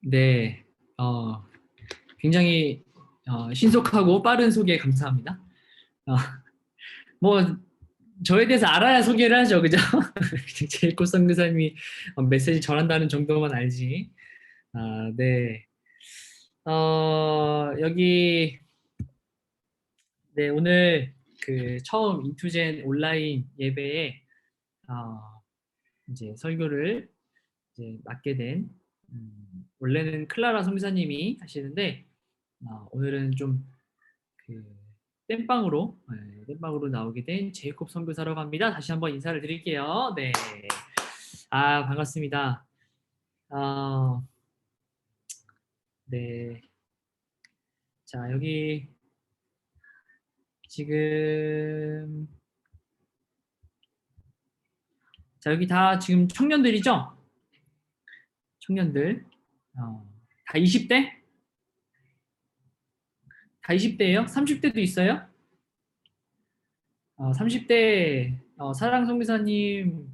네, 굉장히 신속하고 빠른 소개 감사합니다. 어, 뭐 저에 대해서 알아야 소개를 하죠, 그죠? 제이콥 선교사님이 메시지 전한다는 정도만 알지. 네. 여기 네, 오늘 그 처음 인투젠 온라인 예배에 이제 설교를 이제 맡게 된 원래는 클라라 선교사님이 하시는데 오늘은 좀 그 땜빵으로 나오게 된 제이콥 선교사라고 합니다. 다시 한번 인사를 드릴게요. 네, 반갑습니다. 네, 자 여기 지금 여기 다 지금 청년들이죠? 청년들 다 20대? 다 20대예요? 30대도 있어요? 30대 사랑 선교사님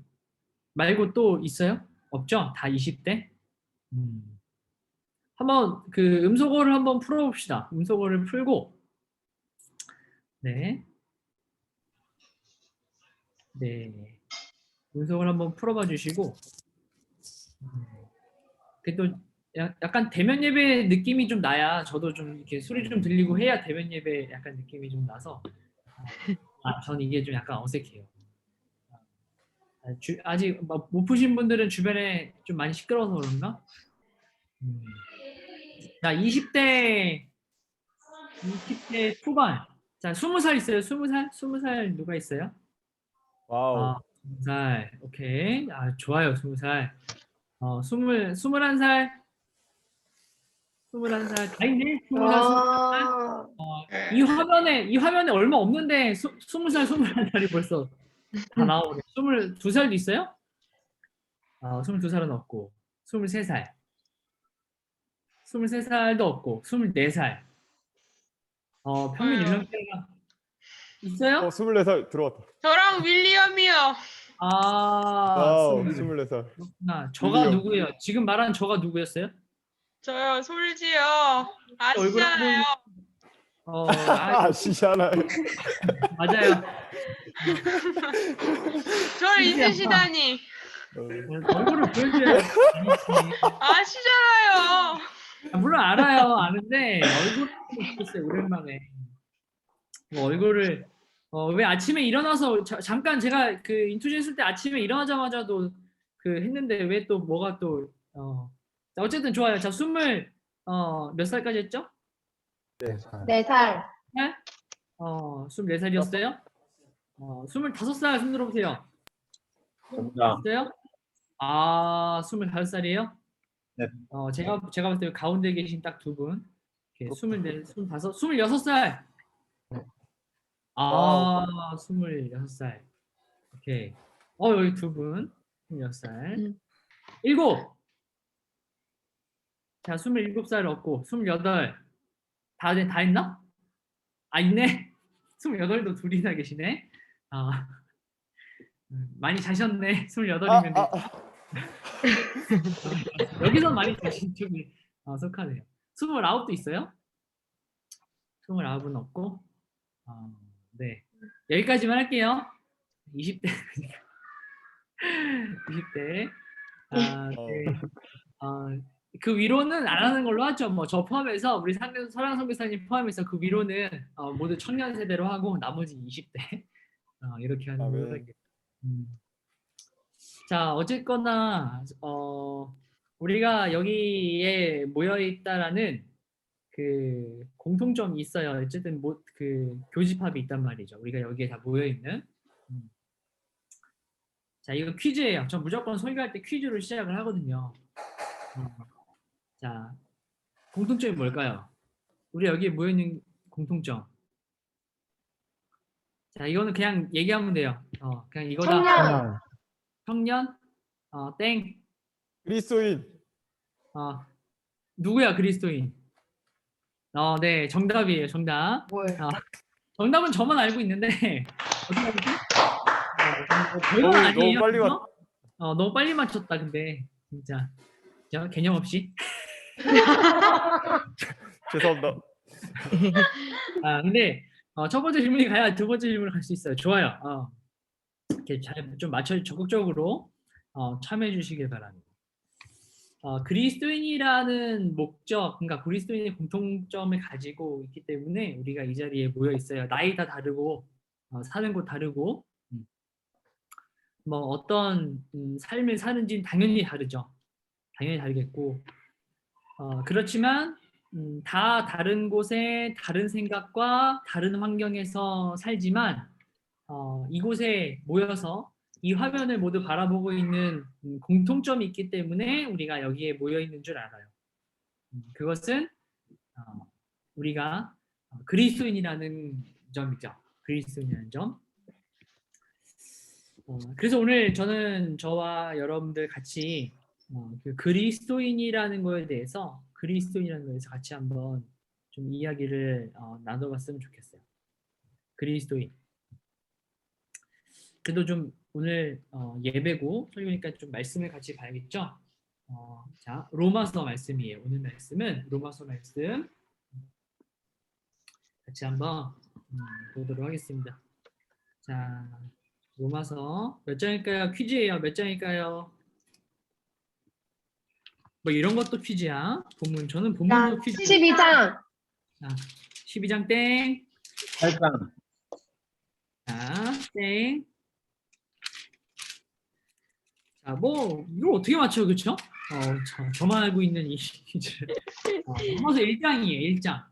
말고 또 있어요? 없죠? 다 20대? 한번 그 음소거를 한번 풀어봅시다. 음소거를 풀고 네, 음소거를 한번 풀어봐 주시고 그래도 약간 대면 예배 느낌이 좀 나야 저도 좀 이렇게 소리 좀 들리고 해야 대면 예배 약간 느낌이 좀 나서 전 이게 좀 약간 어색해요. 아직 못 푸신 분들은 주변에 좀 많이 시끄러워서 그런가? 자, 20대 후반. 자, 20살 있어요? 20살? 20살 누가 있어요? 와우. 20살. 오케이. 좋아요. 20살. 21살. 21살. 다 있네. 20살, 21살. 이 화면에 얼마 없는데 20살, 21살이 벌써 다 나오네. 22살도 있어요? 22살은 없고. 23살. 23살도 없고. 24살. 평균 연령대가 있어요? 24살 들어왔다. 저랑 윌리엄이요. 와우, 24살. 그렇구나. 저가 윌리엄. 누구예요? 지금 말한 저가 누구였어요? 저요, 솔지요. 아시잖아요. 아시잖아요. 맞아요. 저를 잊으시다니. 얼굴을 보여줘야 아시잖아요. 물론 알아요. 아는데 얼굴을 보셨어요. 오랜만에. 얼굴을 왜 아침에 일어나서 잠깐 제가 그 인투전 했을 때 아침에 일어나자마자도 그 했는데 왜 또 뭐가 또 자, 어쨌든 좋아요. 자, 몇 살까지 했죠? 4살. 24살이었어요? 25살 손 들어보세요. 정답. 있어요? 25살이에요? 네. 제가 봤을 때 가운데 계신 딱 두 분. 24, 25, 26살. 26살. 오케이. 여기 두 분. 26살. 7. 자, 27살 없고, 28. 다 했나? 있네. 28도 둘이나 계시네. 많이 자셨네. 28이면. 여기서 많이 자신 쪽이 속하네요. 29도 있어요? 29은 없고. 네. 여기까지만 할게요. 20대. 20대. 네. 그 위로는 안 하는 걸로 하죠. 뭐 저 포함해서 우리 사랑 선교사님 포함해서 그 위로는 모두 청년 세대로 하고 나머지 20대 이렇게 하는 걸로 할게요. 자, 어쨌거나 우리가 여기에 모여 있다라는 그 공통점이 있어요. 어쨌든 그 교집합이 있단 말이죠. 우리가 여기에 다 모여 있는. 자, 이거 퀴즈예요. 전 무조건 설교할 때 퀴즈로 시작을 하거든요. 자, 공통점이 뭘까요? 우리 여기에 모여 있는 공통점. 자, 이거는 그냥 얘기하면 돼요. 그냥 이거다. 청년. 땡. 그리스도인. 누구야 그리스도인? 네, 정답이에요. 정답. 정답은 저만 알고 있는데 어떻게 알지? 별건 아니에요. 너무 빨리 너무 빨리 맞췄다. 근데 진짜 개념 없이. 죄송합니다. 근데 첫 번째 질문이 가야 두 번째 질문을 갈 수 있어요. 좋아요. 이렇게 잘 좀 맞춰 적극적으로 참여해 주시길 바랍니다. 그리스도인이라는 목적, 그러니까 그리스도인의 공통점을 가지고 있기 때문에 우리가 이 자리에 모여 있어요. 나이 다 다르고 사는 곳 다르고 뭐 어떤 삶을 사는지는 당연히 다르죠. 당연히 다르겠고 그렇지만 다 다른 곳에 다른 생각과 다른 환경에서 살지만 이곳에 모여서 이 화면을 모두 바라보고 있는 공통점이 있기 때문에 우리가 여기에 모여 있는 줄 알아요. 그것은 우리가 그리스도인이라는 점이죠. 그리스도인이라는 점. 그래서 오늘 저는 저와 여러분들 같이 그 그리스도인이라는 거에 대해서 같이 한번 좀 이야기를 나눠봤으면 좋겠어요. 그리스도인. 그래도 좀 오늘 예배고 설교니까 좀 말씀을 같이 봐야겠죠. 자, 로마서 말씀이에요. 오늘 말씀은 로마서 말씀 같이 한번 보도록 하겠습니다. 자, 로마서 몇 장일까요? 퀴즈예요. 몇 장일까요? 뭐 이런 것도 퀴즈야. 저는 본문도 퀴즈. 12장. 12장 땡. 8장. 자, 땡. 자, 뭐 이걸 어떻게 맞춰요, 그렇죠? 저만 알고 있는 이 퀴즈를. 로마서 1장이에요, 1장.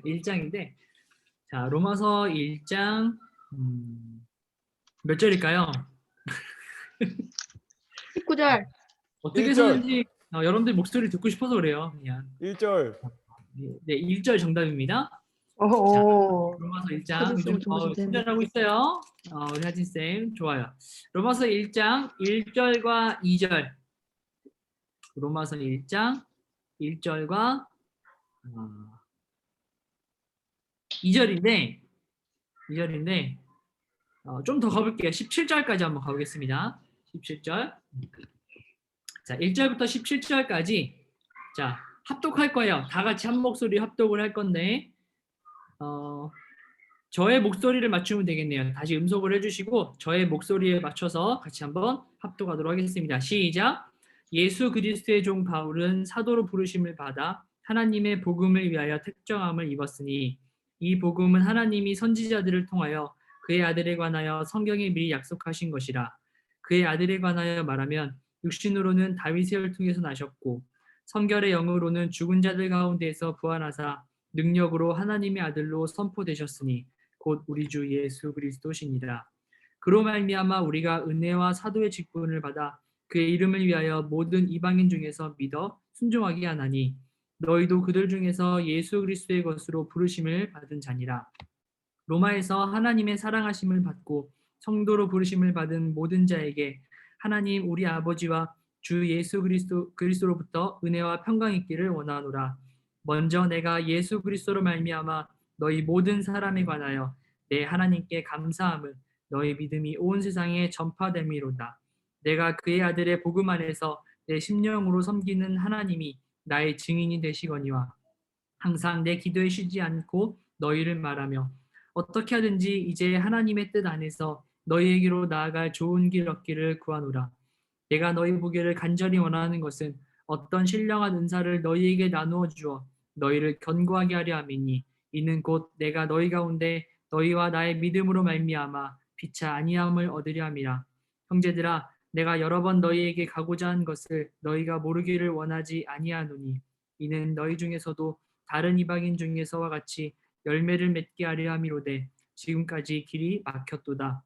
1장인데, 자, 로마서 1장 몇 절일까요? 19절. 어떻게 1절. 썼는지 여러분들 목소리 듣고 싶어서 그래요, 그냥. 1절. 네, 1절 정답입니다. 오. 로마서 1장 좀 좀 친절하고 있어요. 우리 하진쌤 좋아요. 로마서 1장 1절과 2절. 로마서 1장 1절과 2절인데 좀 더 가볼게요. 17절까지 한번 가보겠습니다. 17절. 자, 1절부터 17절까지 자, 합독할 거예요. 다 같이 한 목소리 합독을 할 건데 저의 목소리를 맞추면 되겠네요. 다시 음속을 해주시고 저의 목소리에 맞춰서 같이 한번 합독하도록 하겠습니다. 시작! 예수 그리스도의 종 바울은 사도로 부르심을 받아 하나님의 복음을 위하여 택정함을 입었으니 이 복음은 하나님이 선지자들을 통하여 그의 아들에 관하여 성경에 미리 약속하신 것이라. 그의 아들에 관하여 말하면 육신으로는 다윗의 혈 통해서 나셨고 성결의 영으로는 죽은 자들 가운데에서 부활하사 능력으로 하나님의 아들로 선포되셨으니 곧 우리 주 예수 그리스도시니라. 그로 말미암아 우리가 은혜와 사도의 직분을 받아 그의 이름을 위하여 모든 이방인 중에서 믿어 순종하게 하나니 너희도 그들 중에서 예수 그리스도의 것으로 부르심을 받은 자니라. 로마에서 하나님의 사랑하심을 받고 성도로 부르심을 받은 모든 자에게 하나님 우리 아버지와 주 예수 그리스도로부터 은혜와 평강이 있기를 원하노라. 먼저 내가 예수 그리스도로 말미암아 너희 모든 사람에 관하여 내 하나님께 감사함은 너희 믿음이 온 세상에 전파됨이로다. 내가 그의 아들의 복음 안에서 내 심령으로 섬기는 하나님이 나의 증인이 되시거니와 항상 내 기도에 쉬지 않고 너희를 말하며 어떻게 하든지 이제 하나님의 뜻 안에서 너희에게로 나아갈 좋은 길 얻기를 구하노라. 내가 너희 보기를 간절히 원하는 것은 어떤 신령한 은사를 너희에게 나누어 주어 너희를 견고하게 하려 함이니 이는 곧 내가 너희 가운데 너희와 나의 믿음으로 말미암아 피차 아니함을 얻으려 함이라. 형제들아 내가 여러 번 너희에게 가고자 한 것을 너희가 모르기를 원하지 아니하노니 이는 너희 중에서도 다른 이방인 중에서와 같이 열매를 맺게 하려 함이로되 지금까지 길이 막혔도다.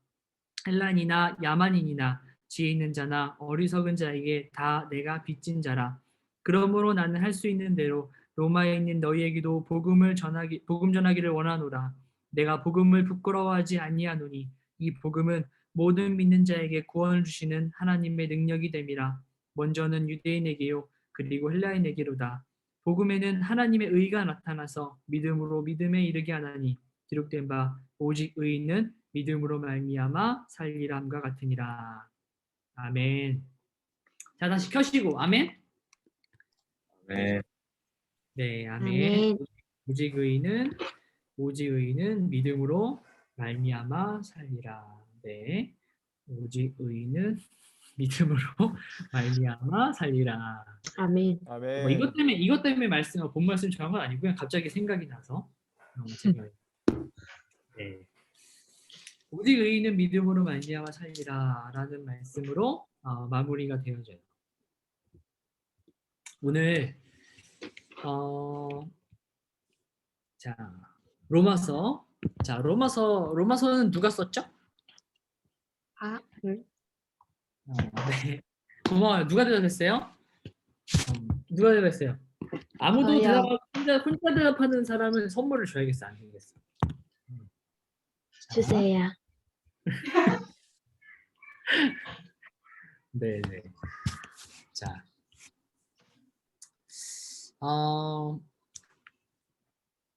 헬란이나 야만인이나 지혜 있는 자나 어리석은 자에게 다 내가 빚진 자라. 그러므로 나는 할 수 있는 대로 로마에 있는 너희에게도 복음 전하기를 원하노라. 내가 복음을 부끄러워하지 아니하노니 이 복음은 모든 믿는 자에게 구원을 주시는 하나님의 능력이 됨이라. 먼저는 유대인에게요 그리고 헬라인에게로다. 복음에는 하나님의 의가 나타나서 믿음으로 믿음에 이르게 하나니 기록된 바 오직 의인은 믿음으로 말미암아 살리라 함과 같으니라. 아멘. 자, 다시 켜시고 아멘. 네. 네, 아멘. 아멘. 오직 의인은 믿음으로 말미암아 살리라. 네. 오직 의인은 믿음으로 말미암아 살리라. 아멘. 아멘. 뭐 이것 때문에 본 말씀 정한 건 아니고요. 갑자기 생각이 나서 제가 네. 오직 의인은 믿음으로 말미암아 살리라라는 말씀으로 마무리가 되어져요. 오늘 자 로마서는 누가 썼죠? 아, 네. 고마워요. 누가 대답했어요? 누가 대답했어요? 아무도 저요. 혼자 대답하는 사람은 선물을 줘야겠어, 안 되겠어? 주세요. 네. 자,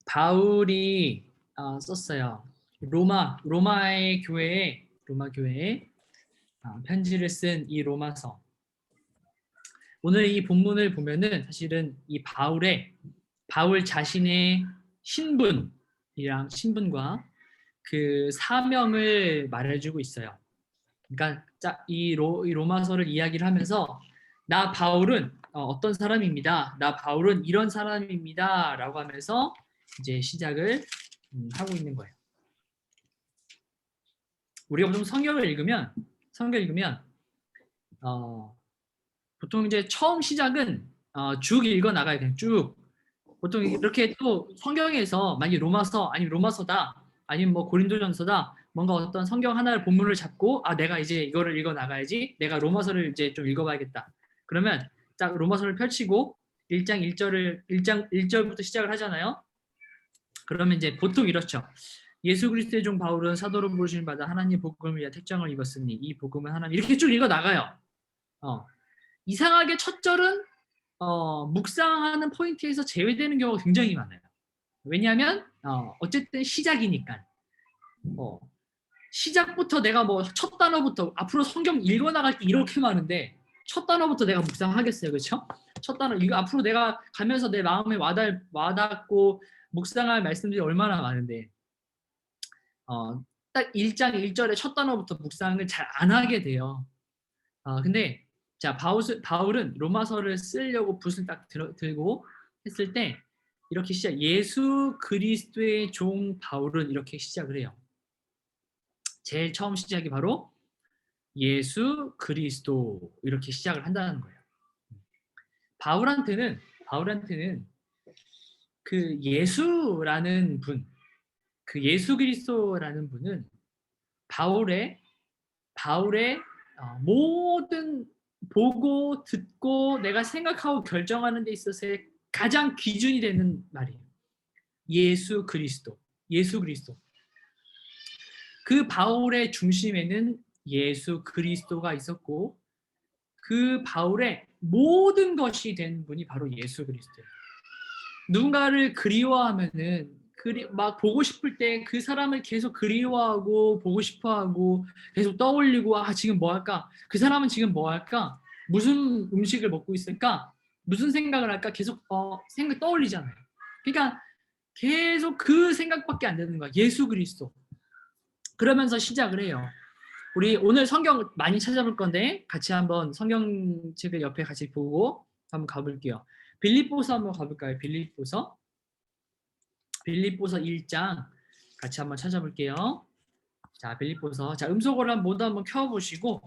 바울이 썼어요. 로마 교회에 편지를 쓴 이 로마서. 오늘 이 본문을 보면은 사실은 이 바울 자신의 신분과 그 사명을 말해주고 있어요. 그러니까 이 로마서를 이야기를 하면서 나 바울은 어떤 사람입니다. 나 바울은 이런 사람입니다.라고 하면서 이제 시작을 하고 있는 거예요. 우리가 보통 성경을 읽으면 보통 이제 처음 시작은 쭉 읽어 나가야 돼요. 쭉. 보통 이렇게 또 성경에서 만약에 로마서 아니면 로마서다 아니면 뭐 고린도전서다 뭔가 어떤 성경 하나를 본문을 잡고 내가 이제 이거를 읽어 나가야지. 내가 로마서를 이제 좀 읽어봐야겠다. 그러면 딱 로마서를 펼치고 1장 1절부터 시작을 하잖아요. 그러면 이제 보통 이렇죠. 예수 그리스도의 종 바울은 사도로 부르심을 받아 하나님 복음을 위한 택정을 입었으니 이 복음은 하나님 이렇게 쭉 읽어 나가요. 이상하게 첫 절은 묵상하는 포인트에서 제외되는 경우가 굉장히 많아요. 왜냐하면 어쨌든 시작이니까. 시작부터 내가 뭐 첫 단어부터 앞으로 성경 읽어 나갈 게 이렇게 많은데 첫 단어부터 내가 묵상하겠어요, 그렇죠? 첫 단어 이거 앞으로 내가 가면서 내 마음에 와닿고 묵상할 말씀들이 얼마나 많은데 딱 1장 1절의 첫 단어부터 묵상을 잘 안 하게 돼요. 근데 자 바울은 로마서를 쓰려고 붓을 딱 들고 했을 때 이렇게 예수 그리스도의 종 바울은 이렇게 시작을 해요. 제일 처음 시작이 바로 예수 그리스도 이렇게 시작을 한다는 거예요. 바울한테는 그 예수라는 분, 그 예수 그리스도라는 분은 바울의 모든 보고 듣고 내가 생각하고 결정하는 데 있어서의 가장 기준이 되는 말이에요. 예수 그리스도. 그 바울의 중심에는 예수 그리스도가 있었고 그 바울의 모든 것이 된 분이 바로 예수 그리스도예요. 누군가를 그리워하면은 막 보고 싶을 때 그 사람을 계속 그리워하고 보고 싶어하고 계속 떠올리고 지금 뭐 할까? 그 사람은 지금 뭐 할까? 무슨 음식을 먹고 있을까? 무슨 생각을 할까? 계속 생각 떠올리잖아요. 그러니까 계속 그 생각밖에 안 되는 거야. 예수 그리스도. 그러면서 시작을 해요. 우리 오늘 성경 많이 찾아볼 건데 같이 한번 성경책을 옆에 같이 보고 한번 가볼게요. 빌립보서 한번 가볼까요? 빌립보서 1장 같이 한번 찾아볼게요. 자, 빌립보서. 자, 음소거를 모두 한번 켜보시고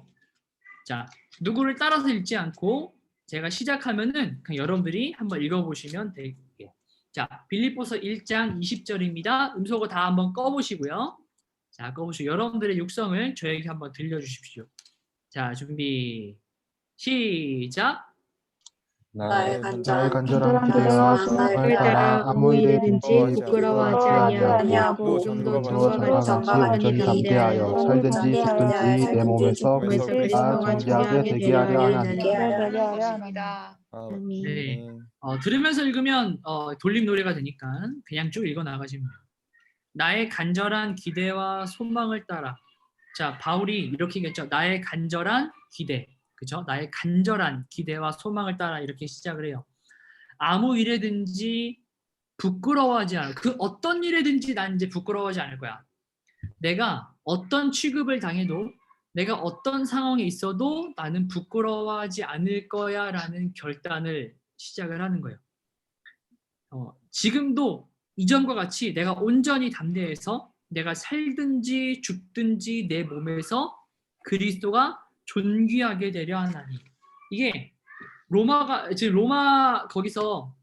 자, 누구를 따라서 읽지 않고 제가 시작하면은 그냥 여러분들이 한번 읽어보시면 되겠게요. 자, 빌립보서 1장 20절입니다. 음소거 다 한번 꺼보시고요. 자, 꺼보시고 여러분들의 육성을 저에게 한번 들려주십시오. 자, 준비 시작. 나의 간절한 간절한 기대와 기대와 소망을 소망을 따라 따라 아무 일에든지 부끄러워하지 아니하고 좀더 전과 같이 온전히 담대하여 살든지 죽든지 내 몸에서 그리스도가 존귀하게 되게 하려 하나니. 아멘. 네. 들으면서 읽으면 돌림 노래가 되니까 그냥 쭉 읽어 나가시면 돼요. 나의 간절한 기대와 소망을 따라. 자, 바울이 이렇게 얘기했죠. 나의 간절한 기대. 그죠? 나의 간절한 기대와 소망을 따라 이렇게 시작을 해요. 아무 일에든지 부끄러워하지 않아. 그 어떤 일에든지 난 이제 부끄러워하지 않을 거야. 내가 어떤 취급을 당해도 내가 어떤 상황에 있어도 나는 부끄러워하지 않을 거야 라는 결단을 시작을 하는 거예요. 지금도 이전과 같이 내가 온전히 담대해서 내가 살든지 죽든지 내 몸에서 그리스도가 존귀하게 되려 하나니. 이게 지금 로마 거기서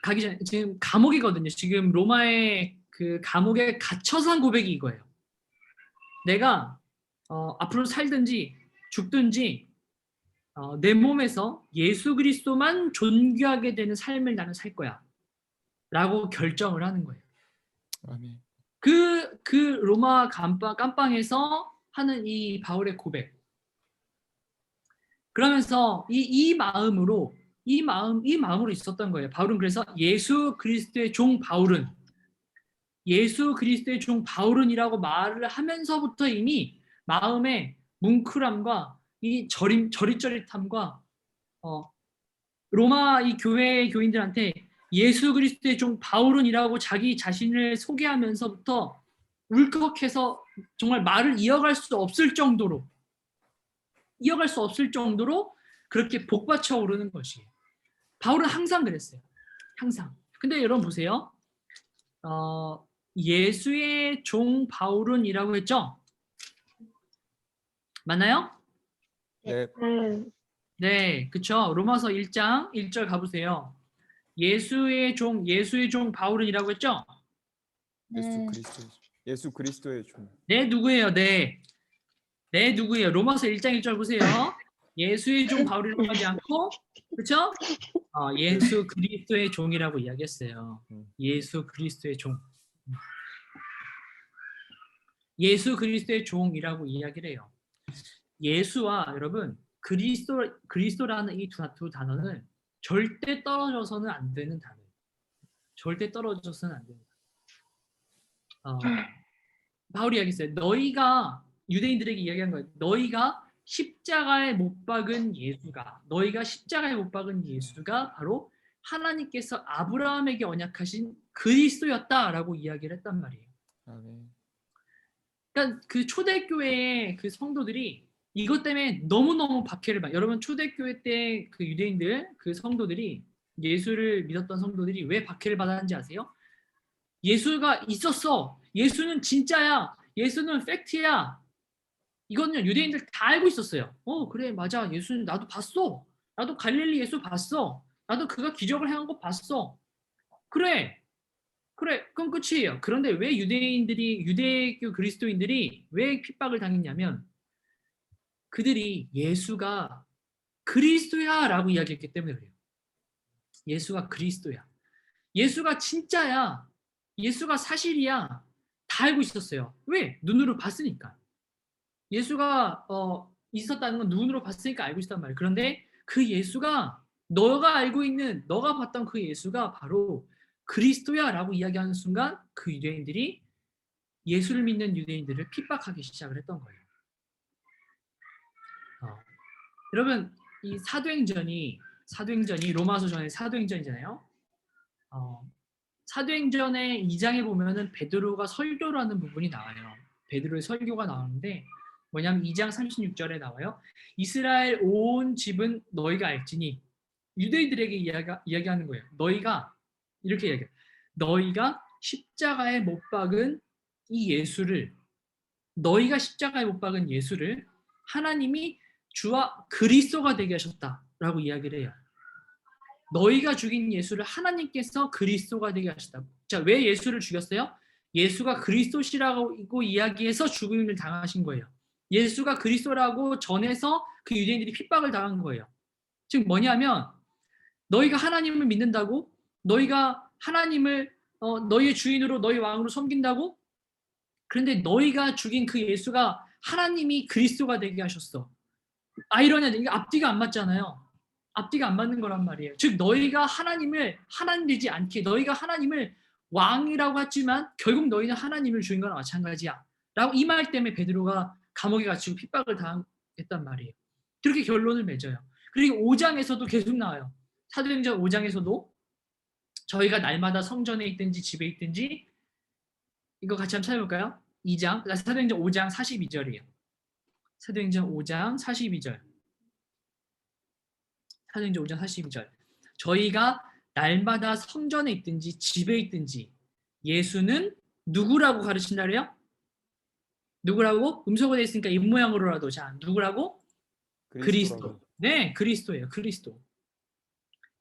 가기 전에 지금 감옥이거든요. 지금 로마의 그 감옥에 갇혀서 한 고백이 이거예요. 내가 앞으로 살든지 죽든지 내 몸에서 예수 그리스도만 존귀하게 되는 삶을 나는 살 거야 라고 결정을 하는 거예요. 아멘. 그 로마 감방에서 하는 이 바울의 고백. 그러면서 이 마음으로 있었던 거예요. 바울은 그래서 예수 그리스도의 종 바울은이라고 말을 하면서부터 이미 마음의 뭉클함과 이 저릿저릿함과 로마 이 교회의 교인들한테 예수 그리스도의 종 바울은이라고 자기 자신을 소개하면서부터 울컥해서 정말 말을 이어갈 수 없을 정도로 그렇게 복받쳐 오르는 것이에요. 바울은 항상 그랬어요. 항상. 근데 여러분 보세요. 예수의 종 바울은이라고 했죠? 맞나요? 네. 네, 그쵸. 로마서 1장 1절 가보세요. 예수의 종 바울은이라고 했죠? 예수 그리스도의 종. 네, 누구예요? 네, 누구예요? 로마서 1장 1절 보세요. 예수의 종 바울이라고 하지 않고, 그쵸? 예수 그리스도의 종이라고 이야기했어요. 예수 그리스도의 종. 예수 그리스도의 종이라고 이야기를 해요. 예수와 여러분 그리스도라는 이 두 단어는 절대 떨어져서는 안 되는 단어예요. 절대 떨어져서는 안 되는 단어. 바울이 이야기했어요. 너희가 유대인들에게 이야기한 거예요. 너희가 십자가에 못 박은 예수가 바로 하나님께서 아브라함에게 언약하신 그리스도였다라고 이야기를 했단 말이에요. 아멘. 그러니까 그 초대교회의 그 성도들이 이것 때문에 너무너무 박해를 받아요. 여러분 초대교회 때 그 유대인들, 그 성도들이 예수를 믿었던 성도들이 왜 박해를 받았는지 아세요? 예수가 있었어. 예수는 진짜야. 예수는 팩트야. 이거는 유대인들 다 알고 있었어요. 그래 맞아. 예수는 나도 봤어. 나도 갈릴리 예수 봤어. 나도 그가 기적을 행한 거 봤어. 그래 그럼 끝이에요. 그런데 왜 유대교 그리스도인들이 왜 핍박을 당했냐면 그들이 예수가 그리스도야 라고 이야기했기 때문에 그래요. 예수가 그리스도야. 예수가 진짜야. 예수가 사실이야. 다 알고 있었어요. 왜? 눈으로 봤으니까. 예수가 있었다는 건 눈으로 봤으니까 알고 있었단 말이에요. 그런데 그 예수가 너가 봤던 그 예수가 바로 그리스도야 라고 이야기하는 순간 그 유대인들이 예수를 믿는 유대인들을 핍박하기 시작을 했던 거예요. 여러분 이 사도행전이 로마서 전에 사도행전이잖아요. 사도행전의 2장에 보면은 베드로가 설교를 하는 부분이 나와요. 베드로의 설교가 나오는데 뭐냐면 2장 36절에 나와요. 이스라엘 온 집은 너희가 알지니 유대인들에게 이야기하는 거예요. 너희가 이렇게 이야기해요. 너희가 십자가에 못 박은 예수를 하나님이 주와 그리스도가 되게 하셨다라고 이야기를 해요. 너희가 죽인 예수를 하나님께서 그리스도가 되게 하셨다. 자, 왜 예수를 죽였어요? 예수가 그리스도시라고 이야기해서 죽음을 당하신 거예요. 예수가 그리스도라고 전해서 그 유대인들이 핍박을 당한 거예요. 즉 뭐냐면 너희가 하나님을 믿는다고, 너희가 하나님을 너희의 주인으로 너희 왕으로 섬긴다고, 그런데 너희가 죽인 그 예수가 하나님이 그리스도가 되게 하셨어. 아이러니하죠. 이게 앞뒤가 안 맞잖아요. 앞뒤가 안 맞는 거란 말이에요. 즉 너희가 하나님을 하나님 되지 않게, 너희가 하나님을 왕이라고 하지만 결국 너희는 하나님을 죽인 거나 마찬가지야 라고 이 말 때문에 베드로가 감옥에 갇히고 핍박을 당했단 말이에요. 그렇게 결론을 맺어요. 그리고 5장에서도 계속 나와요. 사도행전 5장에서도 저희가 날마다 성전에 있든지 집에 있든지 이거 같이 한번 찾아볼까요? 2장, 사도행전 5장 42절이에요. 사도행전 5장 42절. 사도행전 5장 42절. 저희가 날마다 성전에 있든지 집에 있든지 예수는 누구라고 가르친다 그래요? 누구라고? 음소거 되어 있으니까 입모양으로라도. 자, 누구라고? 그리스도. 네, 그리스도예요. 그리스도.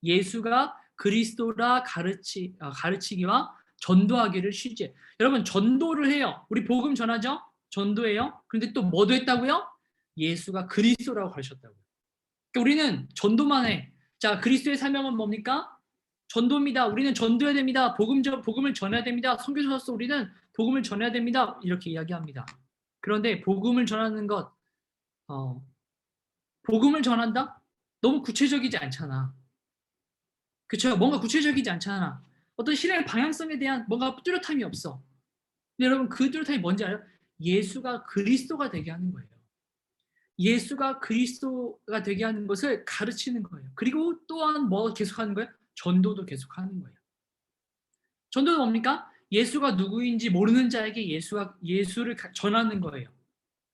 예수가 그리스도라 가르치기와 전도하기를 쉬지. 여러분, 전도를 해요. 우리 복음 전하죠? 전도해요. 그런데 또 뭐도 했다고요? 예수가 그리스도라고 가르쳤다고요. 그러니까 우리는 전도만 해. 자, 그리스도의 사명은 뭡니까? 전도입니다. 우리는 전도해야 됩니다. 복음을 전해야 됩니다. 선교사로서 우리는 복음을 전해야 됩니다. 이렇게 이야기합니다. 그런데 복음을 전하는 것, 복음을 전한다? 너무 구체적이지 않잖아. 그렇죠? 뭔가 구체적이지 않잖아. 어떤 실행의 방향성에 대한 뭔가 뚜렷함이 없어. 근데 여러분, 그 뚜렷함이 뭔지 알아요? 예수가 그리스도가 되게 하는 거예요. 예수가 그리스도가 되게 하는 것을 가르치는 거예요. 그리고 또한 뭐 계속하는 거예요? 전도도 계속하는 거예요. 전도는 뭡니까? 예수가 누구인지 모르는 자에게 예수를 전하는 거예요.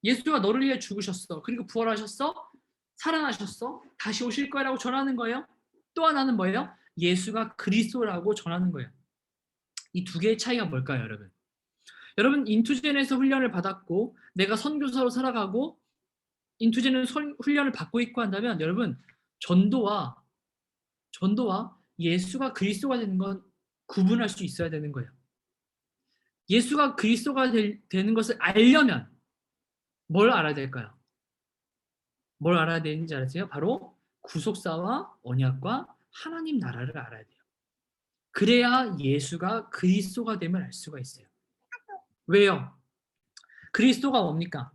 예수가 너를 위해 죽으셨어. 그리고 부활하셨어. 살아나셨어. 다시 오실 거라고 전하는 거예요. 또 하나는 뭐예요? 예수가 그리스도라고 전하는 거예요. 이 두 개의 차이가 뭘까요, 여러분? 여러분, 인투젠에서 훈련을 받았고 내가 선교사로 살아가고 인투젠은 훈련을 받고 있고 한다면 여러분, 전도와 예수가 그리스도가 되는 건 구분할 수 있어야 되는 거예요. 예수가 그리스도가 되는 것을 알려면 뭘 알아야 될까요? 뭘 알아야 되는지 아세요? 바로 구속사와 언약과 하나님 나라를 알아야 돼요. 그래야 예수가 그리스도가 됨을 알 수가 있어요. 왜요? 그리스도가 뭡니까?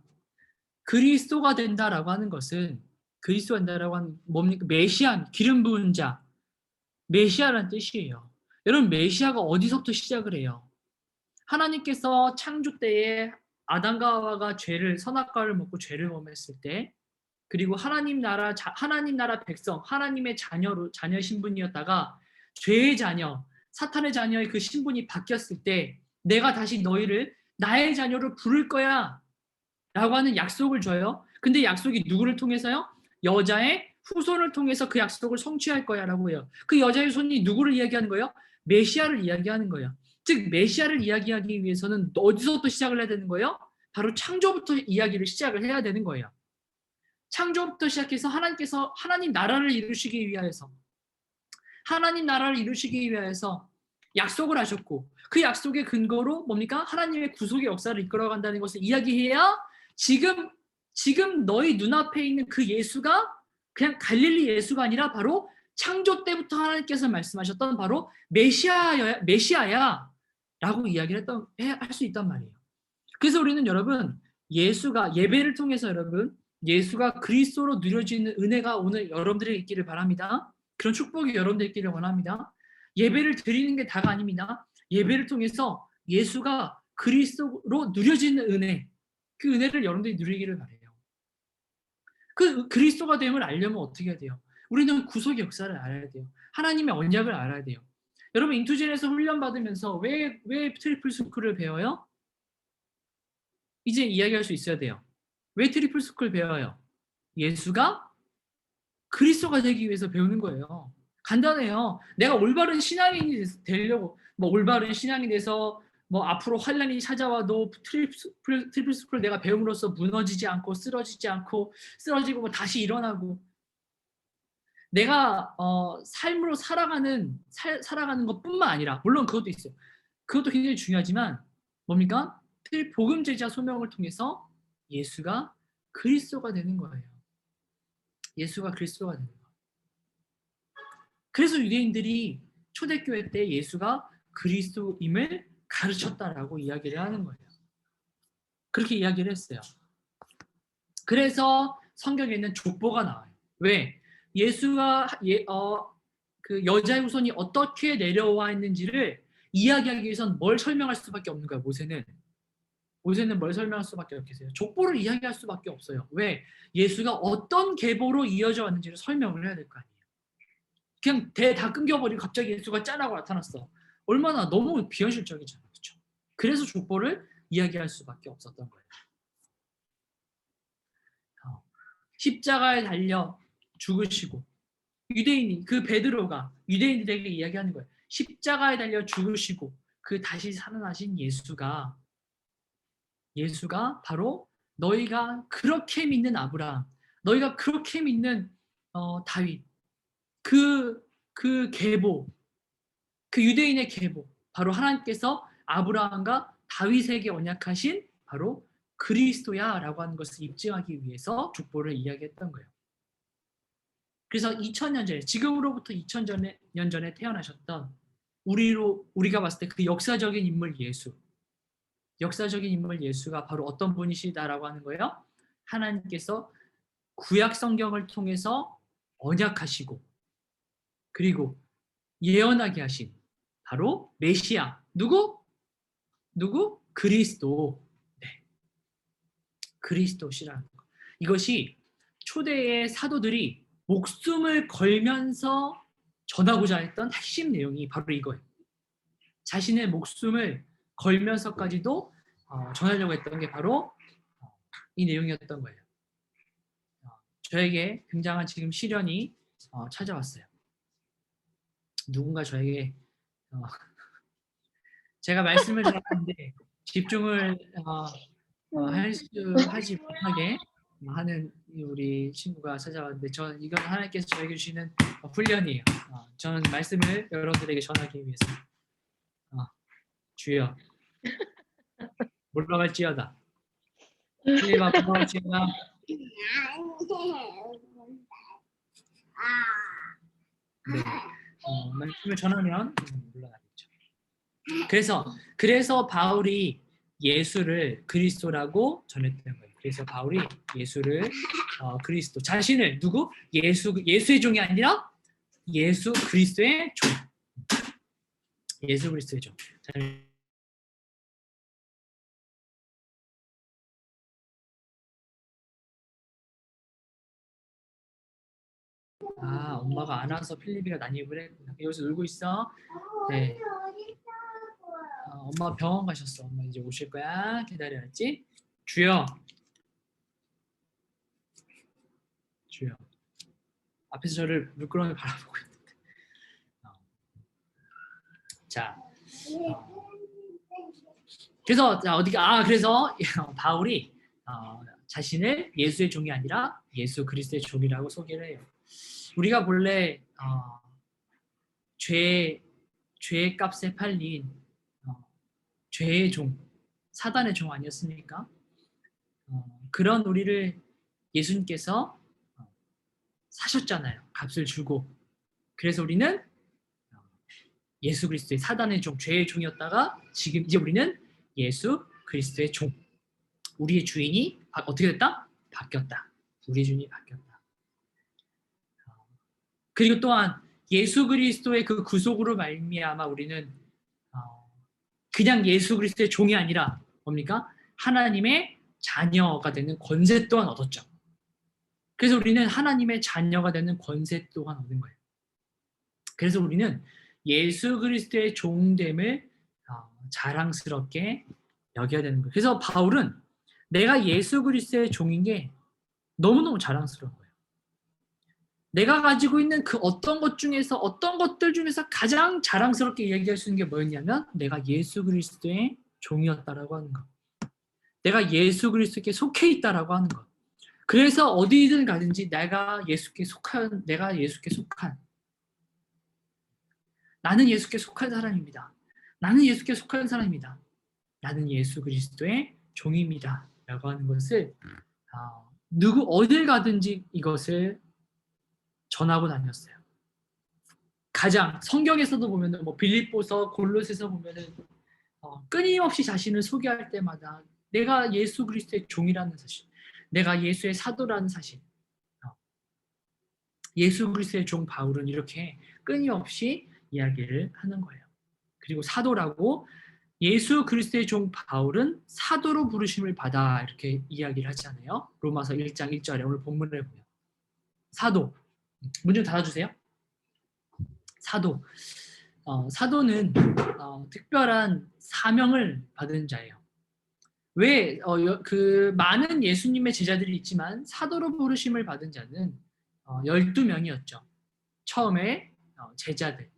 그리스도가 된다라고 하는 것은 그리스도가 된다라고 하는 뭡니까? 메시아, 기름 부은 자, 메시아라는 뜻이에요. 여러분, 메시아가 어디서부터 시작을 해요? 하나님께서 창조 때에 아담과 하와가 선악과를 먹고 죄를 범했을 때, 그리고 하나님 나라 백성, 하나님의 자녀 신분이었다가 죄의 자녀, 사탄의 자녀의 그 신분이 바뀌었을 때 내가 다시 너희를 나의 자녀로 부를 거야 라고 하는 약속을 줘요. 근데 약속이 누구를 통해서요? 여자의 후손을 통해서 그 약속을 성취할 거야 라고 해요. 그 여자의 후손이 누구를 이야기하는 거예요? 메시아를 이야기하는 거예요. 즉 메시아를 이야기하기 위해서는 어디서부터 시작을 해야 되는 거예요? 바로 창조부터 이야기를 시작을 해야 되는 거예요. 창조부터 시작해서 하나님께서 하나님 나라를 이루시기 위하여서 약속을 하셨고 그 약속의 근거로 뭡니까? 하나님의 구속의 역사를 이끌어간다는 것을 이야기해야 지금 너희 눈앞에 있는 그 예수가 그냥 갈릴리 예수가 아니라 바로 창조 때부터 하나님께서 말씀하셨던 바로 메시아야 라고 이야기를 할 수 있단 말이에요. 그래서 우리는 여러분, 예수가 예배를 통해서 여러분, 예수가 그리스도로 누려지는 은혜가 오늘 여러분들에게 있기를 바랍니다. 그런 축복이 여러분들에게 있기를 원합니다. 예배를 드리는 게 다가 아닙니다. 예배를 통해서 예수가 그리스도로 누려지는 은혜, 그 은혜를 여러분들이 누리기를 바라요. 그 그리스도가 됨을 알려면 어떻게 해야 돼요? 우리는 구속의 역사를 알아야 돼요. 하나님의 언약을 알아야 돼요. 여러분, 인투젠에서 훈련받으면서 왜 트리플 스쿨을 배워요? 이제 이야기할 수 있어야 돼요. 왜 트리플 스쿨 배워요? 예수가 그리스도가 되기 위해서 배우는 거예요. 간단해요. 내가 올바른 신앙인이 되려고 올바른 신앙이 돼서 앞으로 환란이 찾아와도 트리플 스쿨 내가 배움으로써 무너지지 않고 쓰러지고 다시 일어나고 내가 삶으로 살아가는 것뿐만 아니라 물론 그것도 있어요. 그것도 굉장히 중요하지만 뭡니까? 복음 제자 소명을 통해서 예수가 그리스도가 되는 거예요. 예수가 그리스도가 되는 거예요. 그래서 유대인들이 초대교회 때 예수가 그리스도임을 가르쳤다라고 이야기를 하는 거예요. 그렇게 이야기를 했어요. 그래서 성경에는 족보가 나와요. 왜? 예수가 그 여자의 후손이 어떻게 내려와 있는지를 이야기하기 위해서는 뭘 설명할 수밖에 없는 거예요. 모세는 모세는 뭘 설명할 수밖에 없겠어요? 족보를 이야기할 수밖에 없어요. 왜? 예수가 어떤 계보로 이어져 왔는지를 설명을 해야 될 거 아니에요. 그냥 대 다 끊겨버리고 갑자기 예수가 짠하고 나타났어. 얼마나 너무 비현실적이잖아요. 그렇죠? 그래서 족보를 이야기할 수밖에 없었던 거예요. 십자가에 달려 죽으시고 유대인이 그 베드로가 유대인들에게 이야기하는 거예요. 십자가에 달려 죽으시고 그 다시 살아나신 예수가 바로 너희가 그렇게 믿는 아브라함, 너희가 그렇게 믿는 다윗, 그 계보, 그 유대인의 계보, 바로 하나님께서 아브라함과 다윗에게 언약하신 바로 그리스도야라고 하는 것을 입증하기 위해서 족보를 이야기했던 거예요. 그래서 2000년 전에, 지금으로부터 2000년 전에 태어나셨던 우리가 봤을 때 그 역사적인 인물 예수가 바로 어떤 분이시다라고 하는 거예요? 하나님께서 구약 성경을 통해서 언약하시고 그리고 예언하게 하신 바로 메시아. 누구? 그리스도. 네. 그리스도시라는 거. 이것이 초대의 사도들이 목숨을 걸면서 전하고자 했던 핵심 내용이 바로 이거예요. 자신의 목숨을 걸면서까지도 전하려고 했던 게 바로 이 내용이었던 거예요. 저에게 굉장한 지금 시련이 찾아왔어요. 누군가 저에게 제가 말씀을 하는데 집중을 하지 못하게 하는 우리 친구가 찾아왔는데 이건 하나님께서 저에게 주시는 훈련이에요. 저는 말씀을 여러분들에게 전하기 위해서 주여 물러갈지어다. 주여 물러갈지어다. 네. 말씀을 전하면 물러나겠죠. 그래서 바울이 예수를 그리스도라고 전했던 거예요. 그래서 바울이 예수를 그리스도 자신을 누구? 예수의 종이 아니라 예수 그리스도의 종. 예수 그리스도의 종. 엄마가 안 와서 필리비가 난입을 했구나. 여기서 놀고 있어. 네. 엄마 병원 가셨어. 엄마 이제 오실 거야. 기다려야지. 주여. 앞에서 저를 물끄러미 바라보고 있는데. 자. 그래서 그래서 바울이 자신을 예수의 종이 아니라 예수 그리스도의 종이라고 소개를 해요. 우리가 본래 죄의 값에 팔린 죄의 종, 사단의 종 아니었습니까? 그런 우리를 예수님께서 사셨잖아요. 값을 주고. 그래서 우리는 예수 그리스도의 사단의 종, 죄의 종이었다가 지금 이제 우리는 예수 그리스도의 종. 우리의 주인이 어떻게 됐다? 바뀌었다. 우리의 주인이 바뀌었다. 그리고 또한 예수 그리스도의 그 구속으로 말미암아 우리는 그냥 예수 그리스도의 종이 아니라 뭡니까? 하나님의 자녀가 되는 권세 또한 얻었죠. 그래서 우리는 하나님의 자녀가 되는 권세 또한 얻은 거예요. 그래서 우리는 예수 그리스도의 종됨을 자랑스럽게 여겨야 되는 거예요. 그래서 바울은 내가 예수 그리스도의 종인 게 너무너무 자랑스러운 거예요. 내가 가지고 있는 그 어떤 것들 중에서 가장 자랑스럽게 이야기할 수 있는 게 뭐였냐면 내가 예수 그리스도의 종이었다라고 하는 것. 내가 예수 그리스도께 속해 있다라고 하는 것. 그래서 어디든 가든지 내가 예수께 속한 나는 예수께 속한 사람입니다. 나는 예수께 속한 사람입니다. 나는 예수 그리스도의 종입니다. 라고 하는 것을 어딜 가든지 이것을 전하고 다녔어요. 가장 성경에서도 보면은 빌립보서, 골로새서 보면은 끊임없이 자신을 소개할 때마다 내가 예수 그리스도의 종이라는 사실, 내가 예수의 사도라는 사실, 예수 그리스도의 종 바울은 이렇게 끊임없이 이야기를 하는 거예요. 그리고 사도라고 예수 그리스도의 종 바울은 사도로 부르심을 받아 이렇게 이야기를 하잖아요. 로마서 1장 1절에 오늘 본문을 보면 사도. 문 좀 닫아주세요. 사도. 사도는 특별한 사명을 받은 자예요. 왜 많은 예수님의 제자들이 있지만 사도로 부르심을 받은 자는 12명이었죠. 처음에 제자들.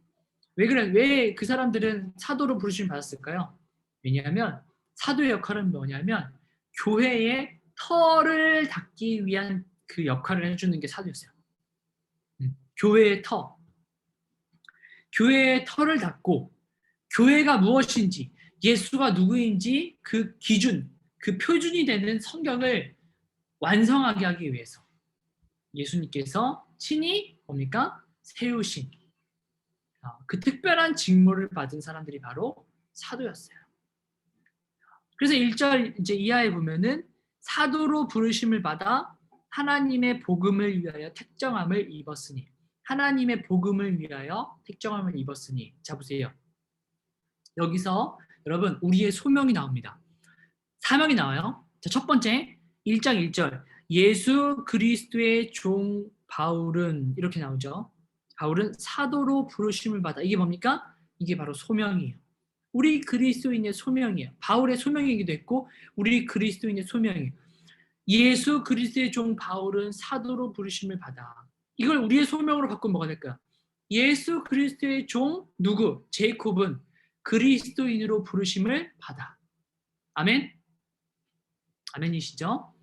왜 그 사람들은 사도로 부르심을 받았을까요? 왜냐하면 사도의 역할은 뭐냐면 교회의 터를 닦기 위한 그 역할을 해주는 게 사도였어요. 교회의 터. 교회의 터를 닦고 교회가 무엇인지 예수가 누구인지 그 기준, 그 표준이 되는 성경을 완성하게 하기 위해서 예수님께서 친히 뭡니까? 세우신 그 특별한 직무를 받은 사람들이 바로 사도였어요. 그래서 1절 이제 이하에 보면은 사도로 부르심을 받아 하나님의 복음을 위하여 택정함을 입었으니 하나님의 복음을 위하여 택정함을 입었으니 자 보세요. 여기서 여러분 우리의 소명이 나옵니다. 사명이 나와요. 자, 첫 번째 1장 1절 예수 그리스도의 종 바울은 이렇게 나오죠. 바울은 사도로 부르심을 받아. 이게 뭡니까? 이게 바로 소명이에요. 우리 그리스도인의 소명이에요. 바울의 소명이기도 했고 우리 그리스도인의 소명이에요. 예수 그리스도의 종 바울은 사도로 부르심을 받아. 이걸 우리의 소명으로 바꾸면 뭐가 될까요? 예수 그리스도의 종 누구? 제이콥은 그리스도인으로 부르심을 받아. 아멘? 아멘이시죠?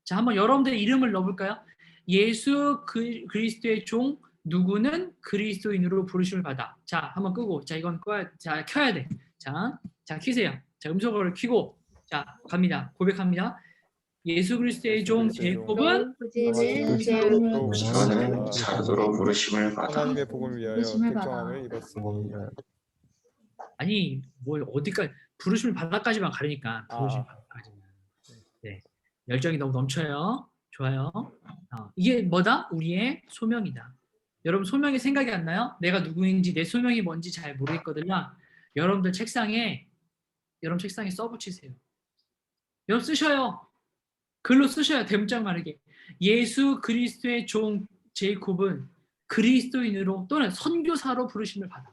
자, 한번 여러분들의 이름을 넣어볼까요? 예수 그리스도의 종 누구는 그리스도인으로 부르심을 받아. 자, 한번 끄고. 자, 이건 자, 켜야 돼. 자, 키세요. 자, 음소거를 켜고. 자, 갑니다. 고백합니다. 예수 그리스도의 종 제이콥은 저는 사도로 부르심을 받아 하나님의 복음을 위하여 택정함을 입었으니. 아니 뭐 어디까지 부르심을 받아까지만 가려니까 부르심을 받아까지만. 네, 열정이 너무 넘쳐요. 좋아요. 이게 뭐다? 우리의 소명이다. 여러분 소명이 생각이 안 나요? 내가 누구인지 내 소명이 뭔지 잘 모르겠거든요. 여러분들 책상에 써붙이세요. 여러분 쓰셔요. 글로 쓰셔야 대문짝 마르게. 예수 그리스도의 종 제이콥은 그리스도인으로 또는 선교사로 부르심을 받아.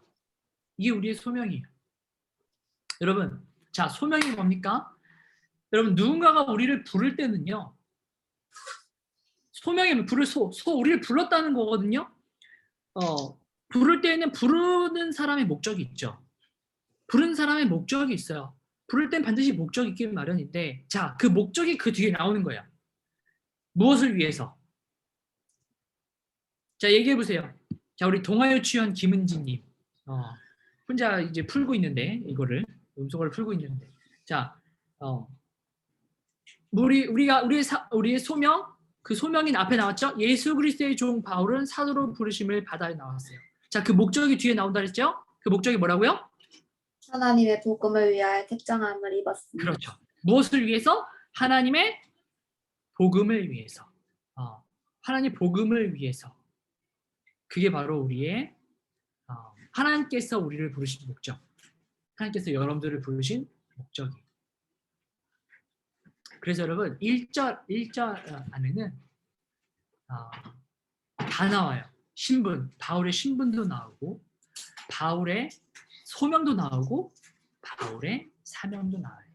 이게 우리의 소명이에요. 여러분, 자 소명이 뭡니까? 여러분 누군가가 우리를 부를 때는요. 소명이면 우리를 불렀다는 거거든요. 부를 때에는 부르는 사람의 목적이 있죠. 부른 사람의 목적이 있어요. 부를 땐 반드시 목적이 있길 마련인데 자, 그 목적이 그 뒤에 나오는 거예요. 무엇을 위해서? 자, 얘기해 보세요. 자, 우리 동아유치원 김은지님 혼자 이제 풀고 있는데 이거를 음소거를 풀고 있는데 자, 우리의 소명 그 소명이 앞에 나왔죠. 예수 그리스도의 종 바울은 사도로 부르심을 받아 나왔어요. 자, 그 목적이 뒤에 나온다 그랬죠? 그 목적이 뭐라고요? 하나님의 복음을 위하여 택정함을 입었습니다. 그렇죠. 무엇을 위해서? 하나님의 복음을 위해서. 하나님 복음을 위해서. 그게 바로 우리의 하나님께서 우리를 부르신 목적. 하나님께서 여러분들을 부르신 목적이. 그래서 여러분 1절 안에는 다 나와요. 신분, 바울의 신분도 나오고 바울의 소명도 나오고 바울의 사명도 나와요.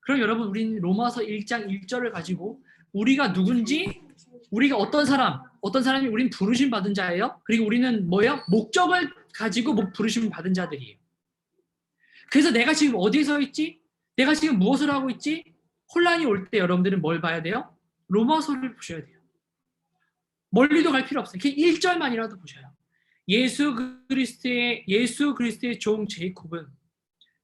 그럼 여러분 우리는 로마서 1장 1절을 가지고 우리가 누군지 우리가 어떤 사람이 우린 부르심 받은 자예요. 그리고 우리는 뭐예요? 목적을 가지고 부르심 받은 자들이에요. 그래서 내가 지금 어디에 서 있지? 내가 지금 무엇을 하고 있지? 혼란이 올 때 여러분들은 뭘 봐야 돼요? 로마서를 보셔야 돼요. 멀리도 갈 필요 없어요. 1절만이라도 보셔요. 예수 그리스도의 종 제이콥은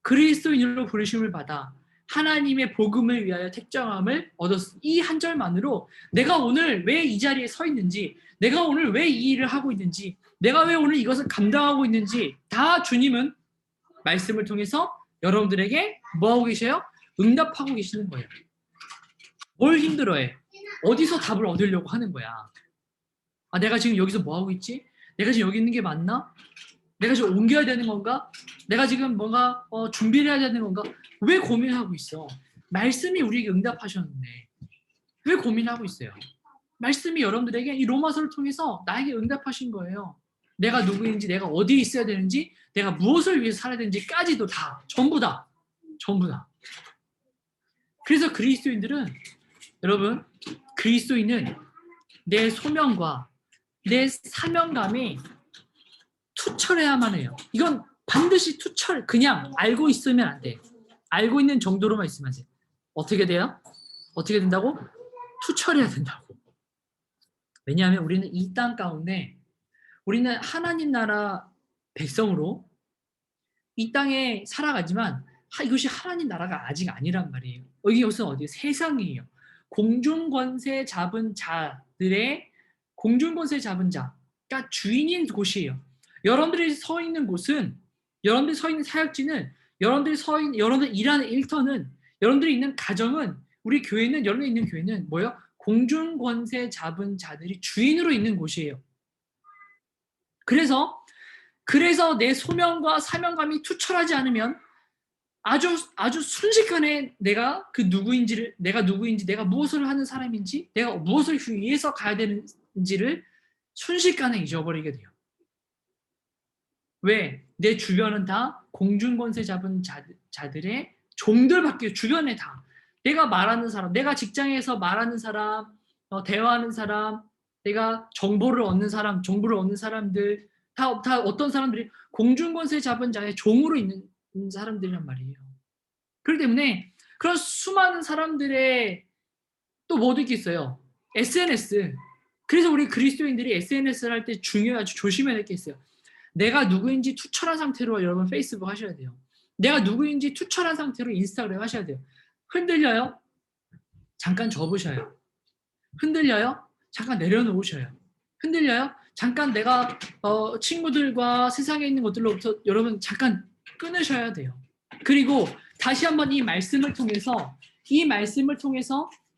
그리스도인으로 부르심을 받아 하나님의 복음을 위하여 택정함을 얻었으니 이 한 절만으로 내가 오늘 왜 이 자리에 서 있는지, 내가 오늘 왜 이 일을 하고 있는지, 내가 왜 오늘 이것을 감당하고 있는지 다 주님은 말씀을 통해서 여러분들에게 뭐하고 계셔요? 응답하고 계시는 거예요. 뭘 힘들어해? 어디서 답을 얻으려고 하는 거야? 내가 지금 여기서 뭐하고 있지? 내가 지금 여기 있는 게 맞나? 내가 지금 옮겨야 되는 건가? 내가 지금 뭔가 준비를 해야 되는 건가? 왜 고민하고 있어? 말씀이 우리에게 응답하셨는데 왜 고민하고 있어요? 말씀이 여러분들에게 이 로마서를 통해서 나에게 응답하신 거예요. 내가 누구인지, 내가 어디에 있어야 되는지, 내가 무엇을 위해서 살아야 되는지까지도 다, 전부 다. 그래서 그리스도인들은, 여러분, 그리스도인은 내 소명과 내 사명감이 투철해야만 해요. 이건 반드시 투철, 그냥 알고 있으면 안 돼. 알고 있는 정도로만 있으면 안 돼. 어떻게 돼요? 어떻게 된다고? 투철해야 된다고. 왜냐하면 우리는 이 땅 가운데 우리는 하나님 나라 백성으로 이 땅에 살아가지만 이것이 하나님 나라가 아직 아니란 말이에요. 이것은 어디예요? 세상이에요. 공중권세 잡은 자들의 공중권세 잡은 자가 주인인 곳이에요. 여러분들이 서 있는 곳은, 여러분들이 서 있는 사역지는, 여러분들이 일하는 일터는, 여러분들이 있는 가정은, 우리 교회는, 여러분들이 있는 교회는 뭐예요? 공중권세 잡은 자들이 주인으로 있는 곳이에요. 그래서 내 소명과 사명감이 투철하지 않으면 아주 순식간에 내가 누구인지, 내가 무엇을 하는 사람인지, 내가 무엇을 위해서 가야 되는지를 순식간에 잊어버리게 돼요. 왜? 내 주변은 다 공중권세 잡은 자들의 종들밖에, 주변에 다. 내가 말하는 사람, 내가 직장에서 말하는 사람, 대화하는 사람, 내가 정보를 얻는 사람들, 다 어떤 사람들이 공중권세 잡은 자의 종으로 있는 사람들이란 말이에요. 그렇기 때문에 그런 수많은 사람들의 또 뭐도 있겠어요? SNS. 그래서 우리 그리스도인들이 SNS를 할 때 아주 조심해야 될 게 있어요. 내가 누구인지 투철한 상태로 여러분 페이스북 하셔야 돼요. 내가 누구인지 투철한 상태로 인스타그램 하셔야 돼요. 흔들려요? 잠깐 접으셔요. 흔들려요? 잠깐 내려놓으셔요. 흔들려요? 잠깐 내가 친구들과 세상에 있는 것들로부터 여러분 잠깐 끊으셔야 돼요. 그리고 다시 한번 이 말씀을 통해서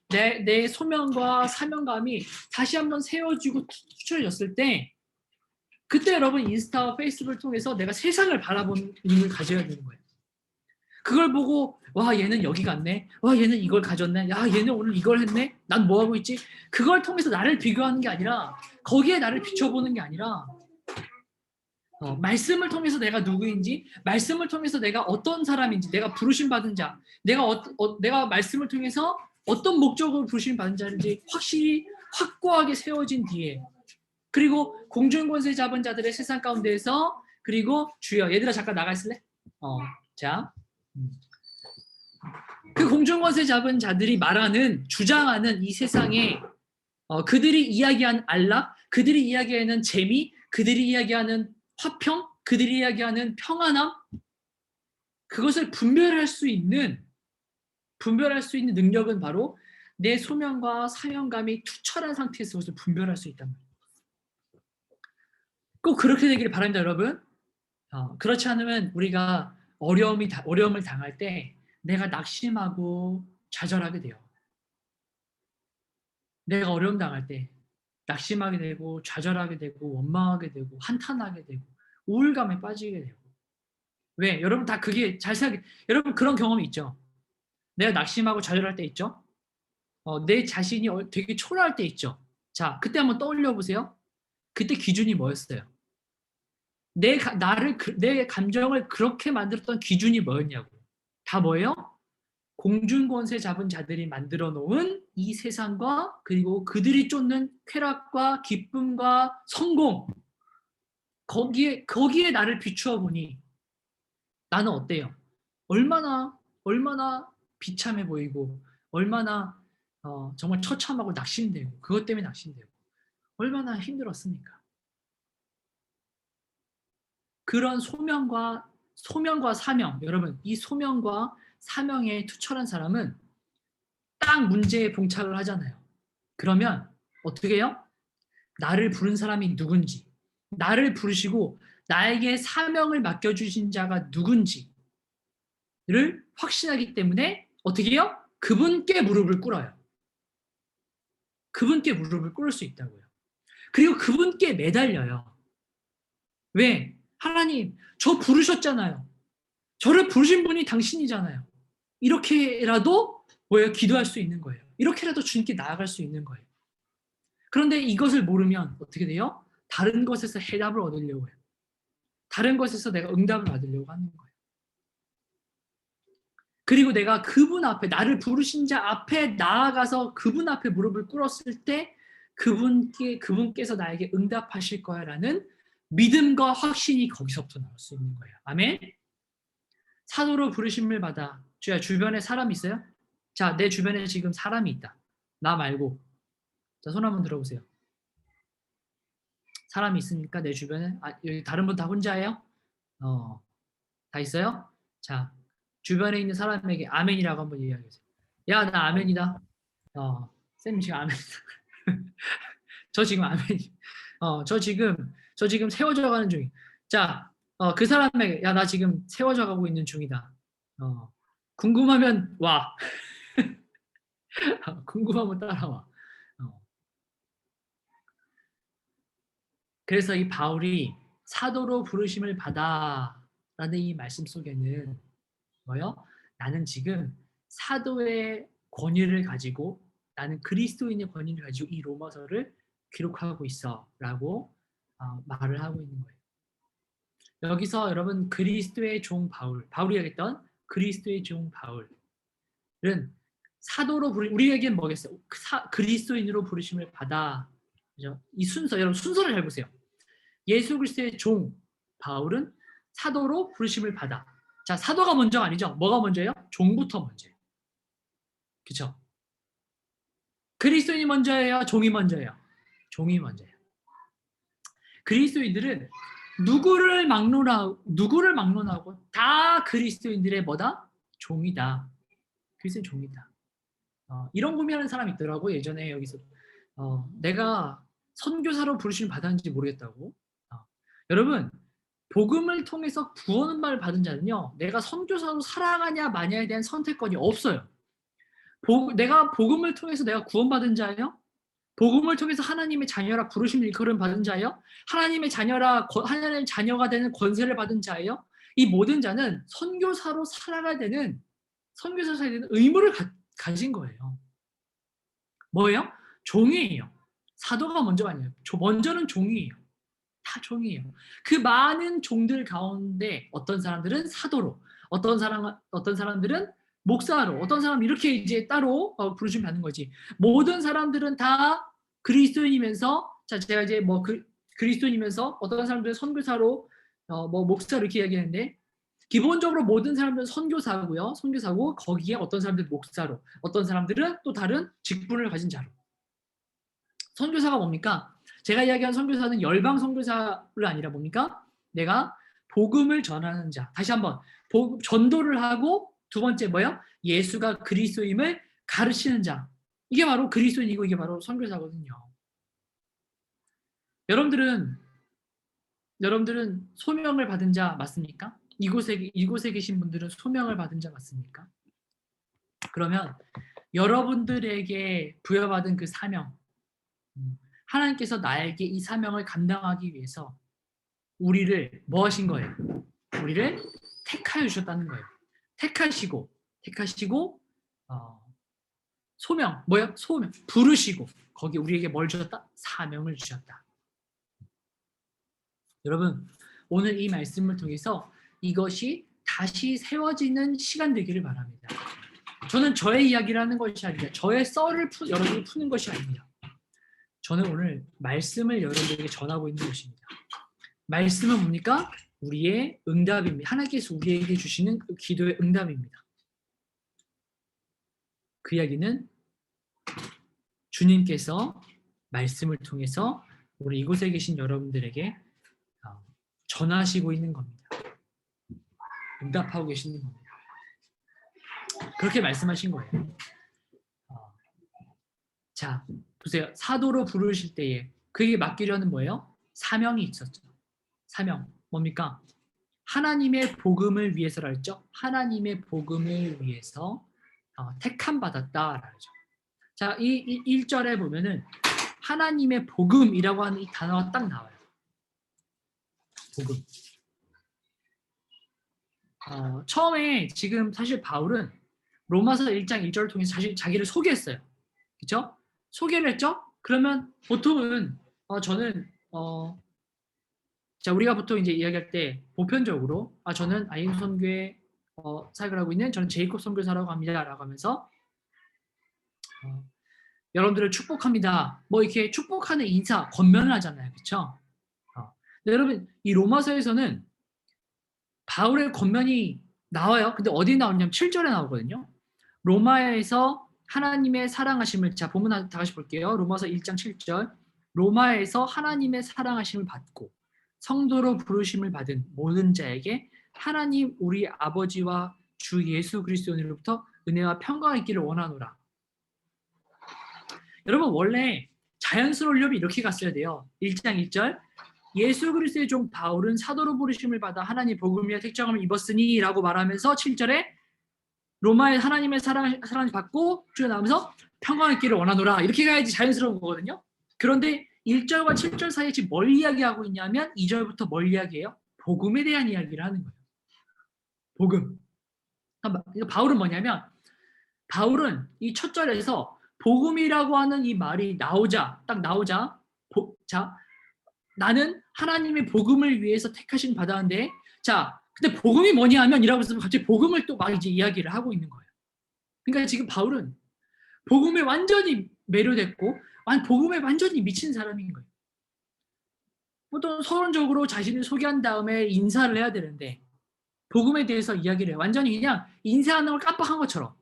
내 소명과 사명감이 다시 한번 세워지고 투철해졌을 때, 그때 여러분 인스타와 페이스북을 통해서 내가 세상을 바라보는 눈을 가져야 되는 거예요. 그걸 보고 와 얘는 여기 갔네, 와 얘는 이걸 가졌네, 야 얘는 오늘 이걸 했네, 난 뭐 하고 있지? 그걸 통해서 나를 비교하는 게 아니라, 거기에 나를 비춰보는 게 아니라, 말씀을 통해서 내가 누구인지, 말씀을 통해서 내가 어떤 사람인지, 내가 부르심 받은 자, 내가 말씀을 통해서 어떤 목적으로 부르심 받은 자인지 확실히 확고하게 세워진 뒤에, 그리고 공중권세 잡은 자들의 세상 가운데에서, 그리고 주여, 얘들아 잠깐 나가 있을래? 자, 그 공중권세 잡은 자들이 주장하는 이 세상에 그들이 이야기하는 안락, 그들이 이야기하는 재미, 그들이 이야기하는 화평, 그들이 이야기하는 평안함, 그것을 분별할 수 있는 능력은 바로 내 소명과 사명감이 투철한 상태에서 그것을 분별할 수 있단 말이에요. 꼭 그렇게 되기를 바랍니다, 여러분. 그렇지 않으면 우리가 어려움을 당할 때 내가 낙심하고 좌절하게 돼요. 내가 어려움 당할 때 낙심하게 되고 좌절하게 되고 원망하게 되고 한탄하게 되고 우울감에 빠지게 되고. 왜? 여러분 다 그게 여러분 그런 경험이 있죠? 내가 낙심하고 좌절할 때 있죠? 내 자신이 되게 초라할 때 있죠? 자, 그때 한번 떠올려 보세요. 그때 기준이 뭐였어요? 내 감정을 그렇게 만들었던 기준이 뭐였냐고. 다 뭐예요? 공중권세 잡은 자들이 만들어 놓은 이 세상과, 그리고 그들이 쫓는 쾌락과 기쁨과 성공, 거기에 나를 비추어 보니 나는 어때요? 얼마나 비참해 보이고, 얼마나 정말 처참하고 낙심되고, 그것 때문에 낙심되고, 얼마나 힘들었습니까? 그런 소명과 사명, 여러분 이 소명과 사명에 투철한 사람은 딱 문제에 봉착을 하잖아요. 그러면 어떻게 해요? 나를 부른 사람이 누군지, 나를 부르시고 나에게 사명을 맡겨주신 자가 누군지를 확신하기 때문에 어떻게 해요? 그분께 무릎을 꿇어요. 그분께 무릎을 꿇을 수 있다고요. 그리고 그분께 매달려요. 왜? 하나님, 저 부르셨잖아요. 저를 부르신 분이 당신이잖아요. 이렇게라도 뭐예요? 기도할 수 있는 거예요. 이렇게라도 주님께 나아갈 수 있는 거예요. 그런데 이것을 모르면 어떻게 돼요? 다른 것에서 해답을 얻으려고 해요. 다른 것에서 내가 응답을 받으려고 하는 거예요. 그리고 내가 그분 앞에, 나를 부르신 자 앞에 나아가서 그분 앞에 무릎을 꿇었을 때 그분께서 나에게 응답하실 거야라는 믿음과 확신이 거기서부터 나올 수 있는 거예요. 아멘. 사도로 부르심을 받아. 주야, 주변에 사람 있어요? 자, 내 주변에 지금 사람이 있다. 나 말고. 자, 손 한번 들어보세요. 사람이 있습니까? 내 주변에? 여기 다른 분 다 혼자예요? 다 있어요? 자, 주변에 있는 사람에게 아멘이라고 한번 이야기해주세요. 야, 나 아멘이다. 쌤 지금 아멘이다. 저 지금 아멘이. 저 지금 세워져 가는 중이. 자, 그 사람에게 야, 나 지금 세워져 가고 있는 중이다. 궁금하면 와. 궁금하면 따라와. 그래서 이 바울이 사도로 부르심을 받아라는 이 말씀 속에는 뭐요? 나는 지금 사도의 권위를 가지고, 나는 그리스도인의 권위를 가지고 이 로마서를 기록하고 있어라고 말을 하고 있는 거예요. 여기서 여러분 그리스도의 종 바울이 얘기했던 그리스도의 종 바울은 사도로 우리에게는 뭐겠어요? 그리스도인으로 부르심을 받아. 그죠? 이 순서, 여러분 순서를 잘 보세요. 예수 그리스도의 종 바울은 사도로 부르심을 받아. 자, 사도가 먼저가 아니죠. 뭐가 먼저예요? 종부터 먼저예요. 그렇죠? 그리스도인이 먼저예요? 종이 먼저예요? 종이 먼저예요. 그리스도인들은 누구를 막론하고 다 그리스도인들의 뭐다? 종이다. 그리스도인 종이다. 이런 고민하는 사람이 있더라고. 예전에 여기서 내가 선교사로 부르심을 받았는지 모르겠다고. 여러분, 복음을 통해서 구원을 받은 자는요, 내가 선교사로 살아가냐 마냐에 대한 선택권이 없어요. 내가 복음을 통해서 내가 구원받은 자예요? 복음을 통해서 하나님의 자녀라 부르심을 일컬음 받은 자예요? 하나님의 자녀가 되는 권세를 받은 자예요? 이 모든 자는 선교사로 살아가야 되는 의무를 가진 거예요. 뭐예요? 종이에요. 사도가 먼저가 아니에요. 먼저는 종이에요. 다 종이에요. 그 많은 종들 가운데 어떤 사람들은 사도로, 어떤 사람들은 목사로, 어떤 사람 이렇게 이제 따로 부르심 받는 거지. 모든 사람들은 다 그리스도인이면서, 자, 제가 이제 뭐 그리스도인이면서 어떤 사람들은 선교사로, 뭐 목사로 이렇게 이야기하는데, 기본적으로 모든 사람들은 선교사고 거기에 어떤 사람들은 목사로, 어떤 사람들은 또 다른 직분을 가진 자로. 선교사가 뭡니까? 제가 이야기한 선교사는 열방 선교사를 아니라 뭡니까? 내가 복음을 전하는 자. 다시 한번 전도를 하고, 두 번째 뭐예요? 예수가 그리스도임을 가르치는 자. 이게 바로 그리스도인이고 이게 바로 선교사거든요. 여러분들은 소명을 받은 자 맞습니까? 이곳에 계신 분들은 소명을 받은 자 맞습니까? 그러면 여러분들에게 부여받은 그 사명, 하나님께서 나에게 이 사명을 감당하기 위해서 우리를 뭐 하신 거예요? 우리를 택하여 주셨다는 거예요. 택하시고 소명, 뭐예요? 소명, 부르시고 거기 우리에게 뭘 주셨다? 사명을 주셨다. 여러분, 오늘 이 말씀을 통해서 이것이 다시 세워지는 시간 되기를 바랍니다. 저는 저의 이야기를 하는 것이 아니라 저의 썰을 여러분이 푸는 것이 아닙니다. 저는 오늘 말씀을 여러분에게 전하고 있는 것입니다. 말씀은 뭡니까? 우리의 응답입니다. 하나님께서 우리에게 주시는 그 기도의 응답입니다. 그 이야기는 주님께서 말씀을 통해서 우리 이곳에 계신 여러분들에게 전하시고 있는 겁니다. 응답하고 계시는 겁니다. 그렇게 말씀하신 거예요. 자, 보세요. 사도로 부르실 때에 그에게 맡기려는 뭐예요? 사명이 있었죠. 사명 뭡니까? 하나님의 복음을 위해서라 했죠. 하나님의 복음을 위해서 택함 받았다라고 하죠. 자, 이 1절에 보면은 하나님의 복음이라고 하는 이 단어가 딱 나와요. 복음. 처음에 지금 사실 바울은 로마서 1장 1절을 통해서 사실 자기를 소개했어요. 그렇죠? 소개를 했죠? 그러면 보통은 저는 자, 우리가 보통 이제 이야기할 때 보편적으로 저는 아임 선교회 사역을 하고 있는 저는 제이콥 선교사라고 합니다라고 하면서 여러분들을 축복합니다. 뭐 이렇게 축복하는 인사, 권면을 하잖아요. 그렇죠? 여러분 이 로마서에서는 바울의 권면이 나와요. 근데 어디 나오냐면 7절에 나오거든요. 로마에서 하나님의 사랑하심을, 자 본문 다 같이 볼게요. 로마서 1장 7절. 로마에서 하나님의 사랑하심을 받고 성도로 부르심을 받은 모든 자에게 하나님 우리 아버지와 주 예수 그리스도로부터 은혜와 평강이 있기를 원하노라. 여러분 원래 자연스러우려면 이렇게 갔어야 돼요. 1장 1절. 예수 그리스도의 종 바울은 사도로 부르심을 받아 하나님 복음의 택정함을 입었으니 라고 말하면서 7절에 로마의 하나님의 사랑을 받고 쭉 나오면서 평강이 있기를 원하노라. 이렇게 가야지 자연스러운 거거든요. 그런데 1절과 7절 사이에 지금 뭘 이야기하고 있냐면 2절부터 뭘 이야기해요? 복음에 대한 이야기를 하는 거예요. 복음. 그러니까 바울은 뭐냐면 바울은 이 첫 절에서 복음이라고 하는 이 말이 딱 나오자 자 나는 하나님의 복음을 위해서 택하신 받았는데 자 근데 복음이 뭐냐 하면 이라고 해서 갑자기 복음을 또 막 이제 이야기를 하고 있는 거예요. 그러니까 지금 바울은 복음에 완전히 매료됐고 복음에 완전히 미친 사람인 거예요. 보통 서론적으로 자신을 소개한 다음에 인사를 해야 되는데 복음에 대해서 이야기를 해요. 완전히 그냥 인사하는 걸 깜빡한 것처럼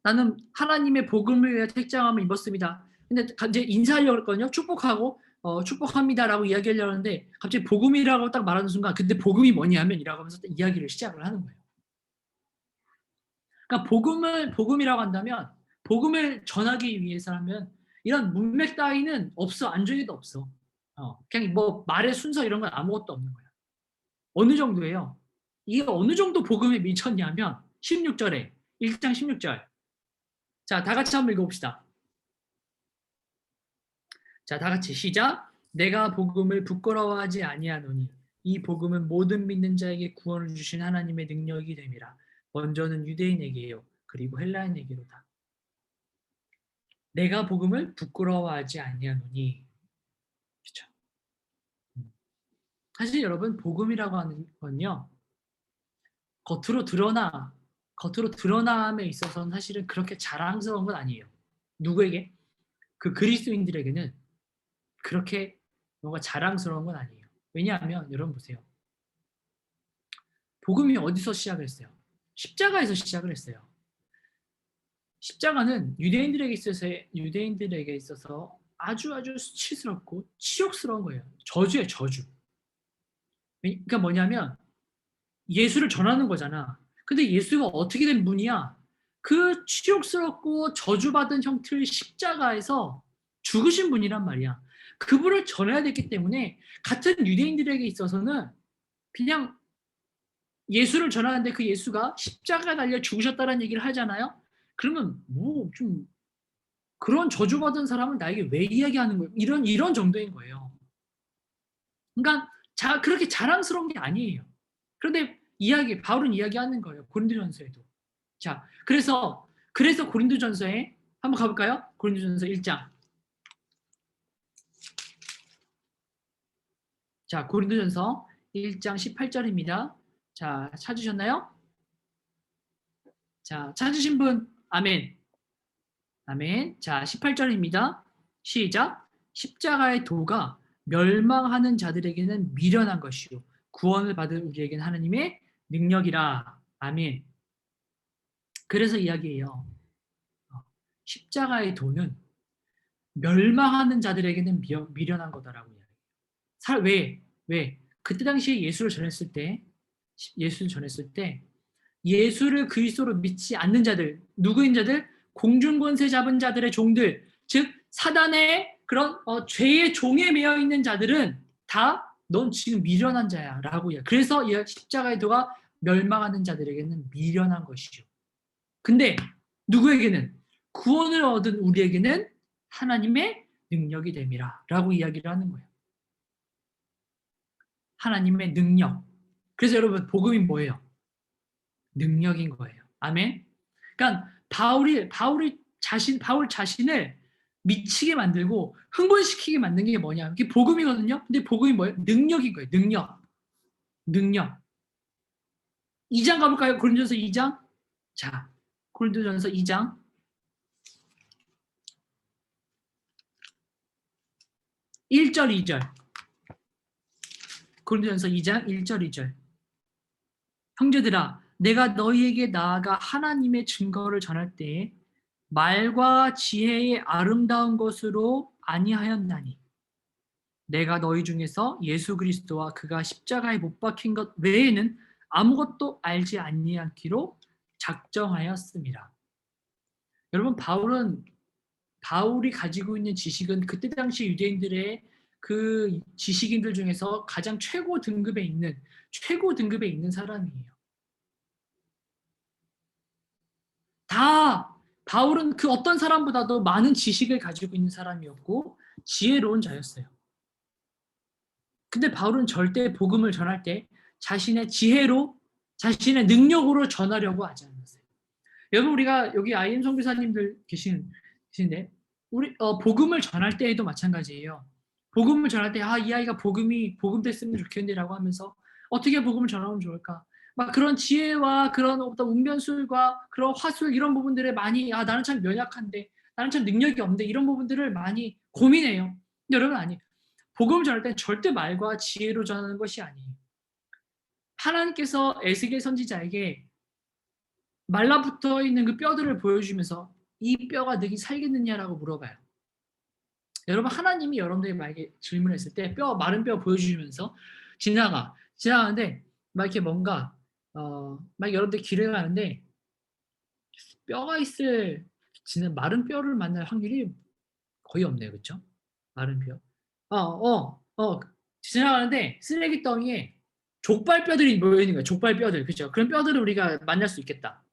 나는 하나님의 복음을 위해 택정함을 입었습니다. 근데 이제 인사하려고 했거든요. 축복하고 축복합니다라고 이야기하려고 하는데 갑자기 복음이라고 딱 말하는 순간 근데 복음이 뭐냐면 이라고 하면서 이야기를 시작을 하는 거예요. 그러니까 복음이라고 한다면 복음을 전하기 위해서라면 이런 문맥 따위는 없어. 안중에도 없어. 그냥 뭐 말의 순서 이런 건 아무것도 없는 거야. 어느 정도예요? 이게 어느 정도 복음에 미쳤냐면 16절에 1장 16절. 자, 다 같이 한번 읽어봅시다. 자, 다 같이 시작. 내가 복음을 부끄러워하지 아니하노니 이 복음은 모든 믿는 자에게 구원을 주신 하나님의 능력이 됨이라. 먼저는 유대인에게요. 그리고 헬라인에게로다. 내가 복음을 부끄러워하지 아니하노니. 그렇죠? 사실 여러분 복음이라고 하는 건요. 겉으로 드러남에 있어서는 사실은 그렇게 자랑스러운 건 아니에요. 누구에게? 그 그리스도인들에게는 그렇게 뭔가 자랑스러운 건 아니에요. 왜냐하면 여러분 보세요. 복음이 어디서 시작을 했어요? 십자가에서 시작을 했어요. 십자가는 유대인들에게 있어서 아주 수치스럽고 치욕스러운 거예요. 저주예요, 저주. 그러니까 뭐냐면 예수를 전하는 거잖아. 근데 예수가 어떻게 된 분이야? 그 치욕스럽고 저주받은 형태의 십자가에서 죽으신 분이란 말이야. 그분을 전해야 됐기 때문에 같은 유대인들에게 있어서는 그냥 예수를 전하는데 그 예수가 십자가에 달려 죽으셨다는 얘기를 하잖아요. 그러면 뭐 좀 그런 저주받은 사람을 나에게 왜 이야기하는 거예요? 이런 정도인 거예요. 그러니까 그렇게 자랑스러운 게 아니에요. 그런데 바울은 이야기하는 거예요. 고린도전서에도. 자, 그래서 고린도전서에 한번 가볼까요? 고린도전서 1장. 자, 고린도전서 1장 18절입니다. 자, 찾으셨나요? 자, 찾으신 분 아멘. 아멘. 자, 18절입니다. 시작. 십자가의 도가 멸망하는 자들에게는 미련한 것이요 구원을 받을 우리에게는 하나님의 능력이라. 아멘. 그래서 이야기해요. 십자가의 도는 멸망하는 자들에게는 미련한 거다라고 이야기해요. 왜? 그때 당시에 예수를 전했을 때 예수를 그리스도로 믿지 않는 자들, 누구인 자들? 공중권세 잡은 자들의 종들, 즉 사단의 그런 죄의 종에 매여 있는 자들은 다 넌 지금 미련한 자야 라고 이야기해요. 그래서 이 십자가의 도가 멸망하는 자들에게는 미련한 것이죠. 근데 누구에게는? 구원을 얻은 우리에게는 하나님의 능력이 됨이라 라고 이야기를 하는 거예요. 하나님의 능력. 그래서 여러분 복음이 뭐예요? 능력인 거예요. 아멘. 그러니까 바울 자신을 미치게 만들고 흥분시키게 만든 게 뭐냐? 이게 복음이거든요. 근데 복음이 뭐예요? 능력인 거예요. 능력. 2장 가볼까요? 고린도전서 2장. 자, 고린도전서 2장. 1절 2절. 고린도전서 2장 1절 2절. 형제들아, 내가 너희에게 나아가 하나님의 증거를 전할 때에 말과 지혜의 아름다운 것으로 아니하였나니 내가 너희 중에서 예수 그리스도와 그가 십자가에 못 박힌 것 외에는 아무것도 알지 아니하기로 작정하였습니다. 여러분, 바울이 가지고 있는 지식은 그때 당시 유대인들의 그 지식인들 중에서 가장 최고 등급에 있는 사람이에요. 바울은 그 어떤 사람보다도 많은 지식을 가지고 있는 사람이었고 지혜로운 자였어요. 근데 바울은 절대 복음을 전할 때 자신의 지혜로, 자신의 능력으로 전하려고 하지 않았어요. 여러분, 우리가 여기 IM 선교사님들 계신데 복음을 전할 때에도 마찬가지예요. 복음을 전할 때 이 아이가 복음 됐으면 좋겠는데라고 하면서 어떻게 복음을 전하면 좋을까? 막 그런 지혜와 그런 어떤 웅변술과 그런 화술 이런 부분들에 많이 나는 참 연약한데, 나는 참 능력이 없는데 이런 부분들을 많이 고민해요. 근데 여러분, 아니, 복음을 전할 때 절대 말과 지혜로 전하는 것이 아니에요. 하나님께서 에스겔 선지자에게 말라붙어 있는 그 뼈들을 보여주면서 이 뼈가 너희 살겠느냐라고 물어봐요. 여러분, 하나님이 여러분들에게 질문했을 때 마른 뼈 보여주시면서 지나가는데 막 이렇게 뭔가 막 여러분들 길을 가는데 뼈가 있을 마른 뼈를 만날 확률이 거의 없네요. 그렇죠? 마른 뼈. 지나가는데 쓰레기 더미에 족발 뼈들이 모여 있는 거예요. 족발 뼈들. 그렇죠? 그런 뼈들을 우리가 만날 수 있겠다.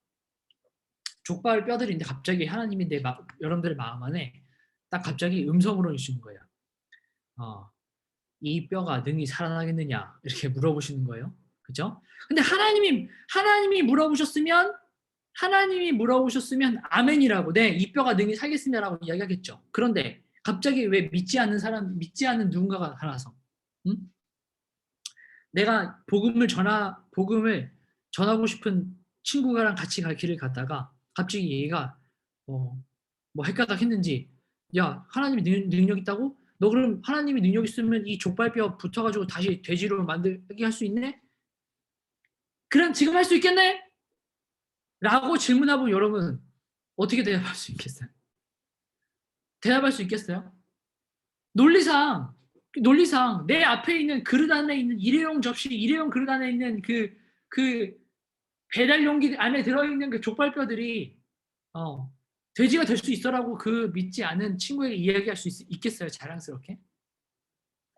족발 뼈들인데 갑자기 하나님이 여러분들의 마음 안에 딱 갑자기 음성으로 주시는 거예요. 이 뼈가 능히 살아나겠느냐 이렇게 물어보시는 거예요. 그죠? 근데 하나님이 물어보셨으면 아멘이라고, 네, 이 뼈가 능히 살겠습니다라고 이야기하겠죠. 그런데 갑자기 왜 믿지 않는 누군가가 나타나서 내가 복음을 전하고 싶은 친구가랑 같이 갈 길을 갔다가 갑자기 얘가 뭐 헷가닥 했는지, 야, 하나님이 능력 있다고? 너 그럼 하나님이 능력 있으면 이 족발뼈 붙어가지고 다시 돼지로 만들게 할 수 있네? 그럼 지금 할 수 있겠네? 라고 질문하면 여러분 어떻게 대답할 수 있겠어요? 대답할 수 있겠어요? 논리상 내 앞에 있는 그릇 안에 있는 일회용 그릇 안에 있는 그 배달 용기 안에 들어있는 그 족발뼈들이 돼지가 될 수 있어라고 그 믿지 않은 친구에게 이야기할 수 있겠어요? 자랑스럽게?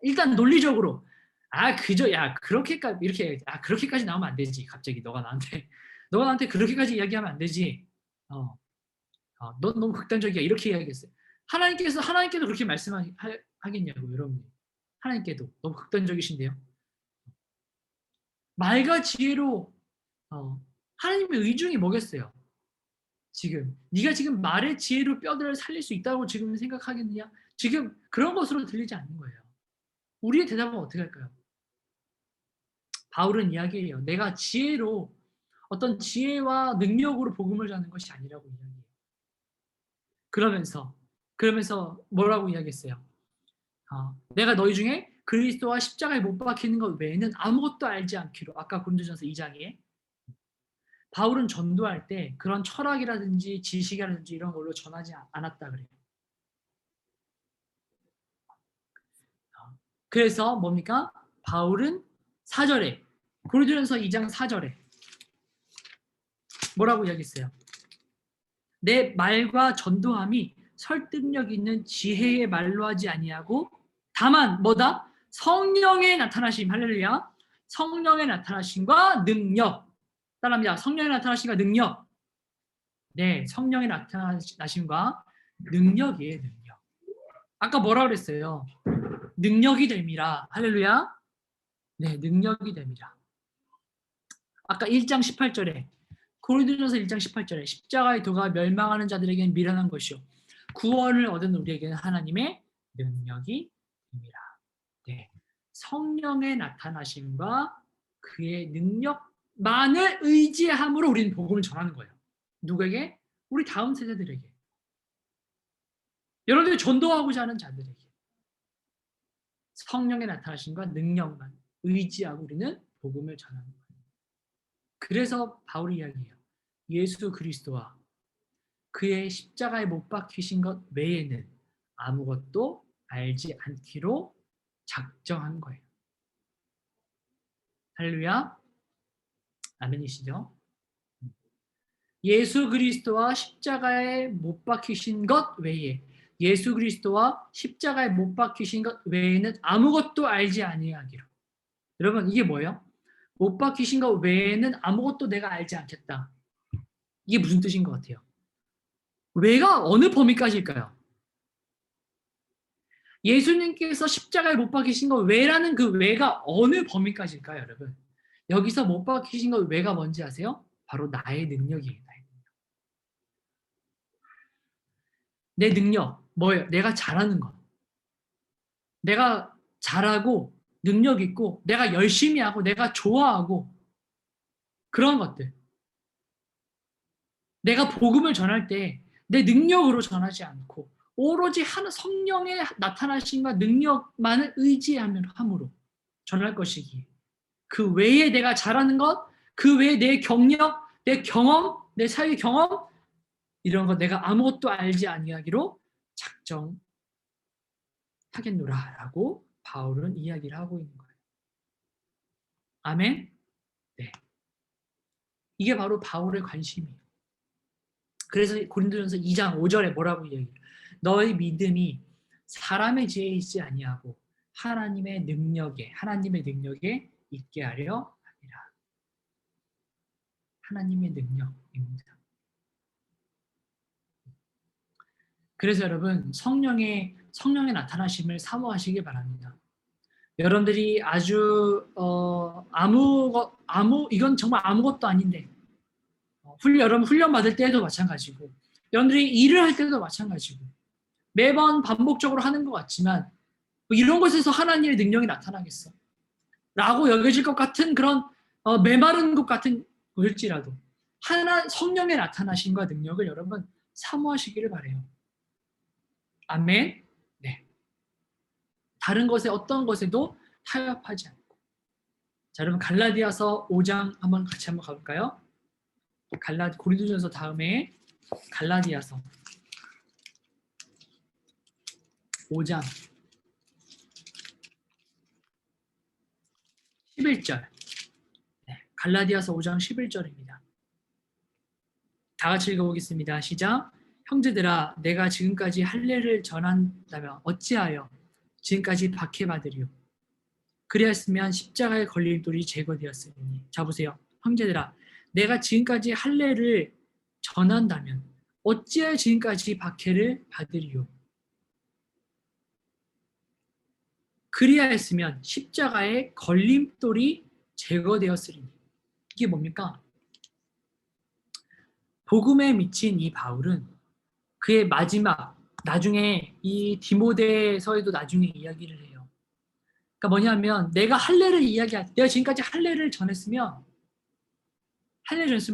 일단 논리적으로 그렇게까지 나오면 안 되지. 갑자기 너가 나한테 그렇게까지 이야기하면 안 되지. 넌 너무 극단적이야. 이렇게 이야기했어요. 하나님께도 그렇게 말씀하겠냐고, 여러분. 하나님께도 너무 극단적이신데요. 말과 지혜로 하나님의 의중이 뭐겠어요? 네가 지금 말의 지혜로 뼈들을 살릴 수 있다고 지금 생각하겠느냐? 지금 그런 것으로 들리지 않는 거예요. 우리의 대답은 어떻게 할까요? 바울은 이야기해요. 내가 지혜로, 어떤 지혜와 능력으로 복음을 전하는 것이 아니라고 이야기해요. 그러면서 뭐라고 이야기했어요? 내가 너희 중에 그리스도와 십자가에 못 박히는 것 외에는 아무것도 알지 않기로. 아까 고린도전서 2장에 바울은 전도할 때 그런 철학이라든지 지식이라든지 이런 걸로 전하지 않았다 그래요. 그래서 뭡니까? 바울은 4절에, 고린도전서 2장 4절에 뭐라고 이야기했어요? 내 말과 전도함이 설득력 있는 지혜의 말로 하지 아니하고 다만 뭐다? 성령의 나타나심. 할렐루야. 성령의 나타나심과 능력. 따라합니다. 성령의 나타나심과 능력. 네, 성령의 나타나심과 능력이에요. 능력. 아까 뭐라 그랬어요? 능력이 됨이라. 할렐루야. 네, 능력이 됩니다. 아까 1장 18절에 고린도전서 1장 18절에 십자가의 도가 멸망하는 자들에게는 미련한 것이요 구원을 얻은 우리에게는 하나님의 능력이 됩니다. 네, 성령의 나타나심과 그의 능력만을 의지함으로 우리는 복음을 전하는 거예요. 누구에게? 우리 다음 세대들에게. 여러분들이 전도하고자 하는 자들에게. 성령의 나타나심과 능력만 의지하고 우리는 복음을 전하는 거예요. 그래서 바울이 이야기해요. 예수 그리스도와 그의 십자가에 못 박히신 것 외에는 아무것도 알지 않기로 작정한 거예요. 할렐루야. 아멘이시죠? 예수 그리스도와 십자가에 못 박히신 것 외에 예수 그리스도와 십자가에 못 박히신 것 외에는 아무것도 알지 아니하기로. 여러분 이게 뭐예요? 못 박히신 것 외에는 아무것도 내가 알지 않겠다. 이게 무슨 뜻인 것 같아요? 외가 어느 범위까지일까요? 예수님께서 십자가에 못 박히신 것 외라는 그 외가 어느 범위까지일까요, 여러분? 여기서 못 박히신 것 외가 뭔지 아세요? 바로 나의 능력이에요. 나의 능력. 내 능력 뭐예요? 내가 잘하는 것. 내가 잘하고 능력 있고 내가 열심히 하고 내가 좋아하고 그런 것들. 내가 복음을 전할 때 내 능력으로 전하지 않고 오로지 한 성령의 나타나심과 능력만을 의지함으로 전할 것이기에 그 외에 내가 잘하는 것, 그 외에 내 경력, 내 경험, 내 사회 경험 이런 거 내가 아무것도 알지 아니하기로 작정하겠노라라고 바울은 이야기를 하고 있는 거예요. 아멘? 네. 이게 바로 바울의 관심이에요. 그래서 고린도전서 2장 5절에 뭐라고 이야기해요? 너의 믿음이 사람의 지혜에 있지 아니하고 하나님의 능력에 있게 하려 하니라. 하나님의 능력입니다. 그래서 여러분 성령의 나타나심을 사모하시기 바랍니다. 여러분들이 아주 이건 정말 아무것도 아닌데 여러분 훈련 받을 때도 마찬가지고 여러분들이 일을 할 때도 마찬가지고 매번 반복적으로 하는 것 같지만 뭐 이런 것에서 하나님의 능력이 나타나겠어 라고 여겨질 것 같은 그런 메마른 것 같은 일지라도 성령의 나타나심과 능력을 여러분 사모하시기를 바라요. 아멘. 네. 다른 것에 어떤 것에도 타협하지 않고. 자, 여러분 갈라디아서 5장 같이 한번 가볼까요? 고린도전서 다음에 갈라디아서 5장 11절. 네, 갈라디아서 5장 11절입니다. 다 같이 읽어보겠습니다. 시작. 형제들아 내가 지금까지 할례를 전한다면 어찌하여 지금까지 박해받으리요. 그리하였으면 십자가의 걸림돌이 제거되었으니. 자 보세요. 형제들아 내가 지금까지 할례를 전한다면 어찌하여 지금까지 박해를 받으리요. 그리하였으면 십자가의 걸림돌이 제거되었으리니. 이게 뭡니까? 복음에 미친 이 바울은 그의 마지막 나중에 이 디모데서에도 나중에 이야기를 해요. 그러니까 뭐냐면 내가 지금까지 할례를 전했으면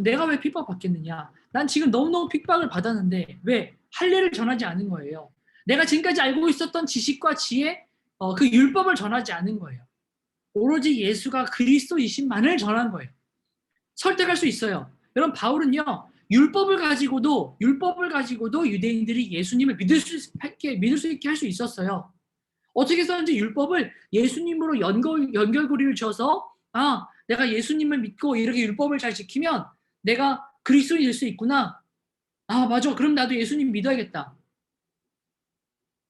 내가 왜 핍박받겠느냐? 난 지금 너무너무 핍박을 받았는데 왜? 할례를 전하지 않은 거예요. 내가 지금까지 알고 있었던 지식과 지혜, 그 율법을 전하지 않은 거예요. 오로지 예수가 그리스도이신만을 전한 거예요. 설득할 수 있어요. 여러분 바울은요. 율법을 가지고도 유대인들이 예수님을 믿을 수 있게 할 수 있었어요. 어떻게 해서든지 율법을 예수님으로 연결고리를 줘서 내가 예수님을 믿고 이렇게 율법을 잘 지키면 내가 그리스도인이 될 수 있구나. 맞아. 그럼 나도 예수님 믿어야겠다.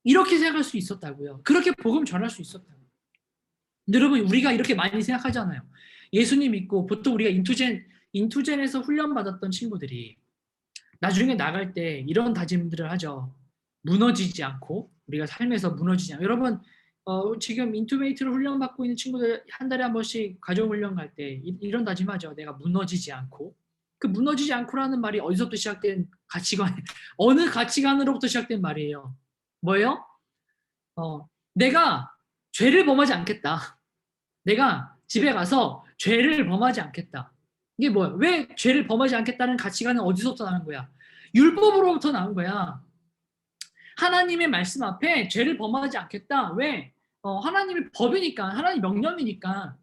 이렇게 생각할 수 있었다고요. 그렇게 복음 전할 수 있었다고요. 근데 여러분 우리가 이렇게 많이 생각하잖아요. 예수님 믿고 보통 우리가 인투젠에서 훈련받았던 친구들이 나중에 나갈 때 이런 다짐들을 하죠. 무너지지 않고 우리가 삶에서 무너지지 않고. 여러분 지금 인투메이트로 훈련받고 있는 친구들 한 달에 한 번씩 가정 훈련 갈 때 이런 다짐하죠. 내가 무너지지 않고. 그 무너지지 않고라는 말이 어디서부터 시작된 가치관, 어느 가치관으로부터 시작된 말이에요. 뭐예요? 내가 죄를 범하지 않겠다. 내가 집에 가서 죄를 범하지 않겠다. 이게 뭐야? 왜 죄를 범하지 않겠다는 가치관은 어디서부터 나는 거야? 율법으로부터 나온 거야. 하나님의 말씀 앞에 죄를 범하지 않겠다. 왜? 하나님의 법이니까, 하나님 명령이니까.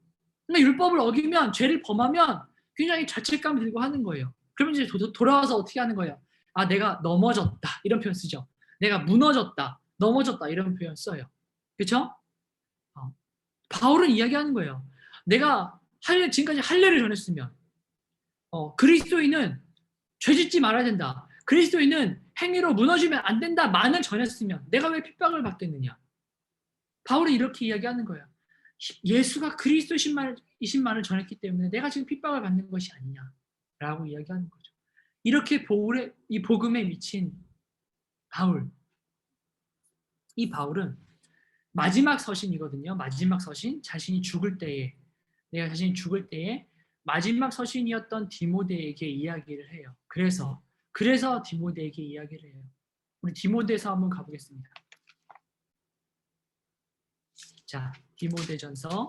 그러니까 율법을 어기면, 죄를 범하면 굉장히 자책감 들고 하는 거예요. 그러면 이제 돌아와서 어떻게 하는 거예요? 아, 내가 넘어졌다. 이런 표현 쓰죠. 내가 무너졌다. 넘어졌다. 이런 표현 써요. 그렇죠? 바울은 이야기하는 거예요. 내가 지금까지 할례를 전했으면 그리스도인은 죄짓지 말아야 된다. 그리스도인은 행위로 무너지면 안 된다. 만을 전했으면 내가 왜 핍박을 받겠느냐. 바울이 이렇게 이야기하는 거예요. 예수가 그리스도이신 말을 전했기 때문에 내가 지금 핍박을 받는 것이 아니냐라고 이야기하는 거죠. 이렇게 이 복음에 미친 바울. 이 바울은 마지막 서신이거든요. 마지막 서신, 자신이 죽을 때에, 내가 자신이 죽을 때에 마지막 서신이었던 디모데에게 이야기를 해요. 그래서 디모데에게 이야기를 해요. 우리 디모데서 한번 가보겠습니다. 자, 디모데전서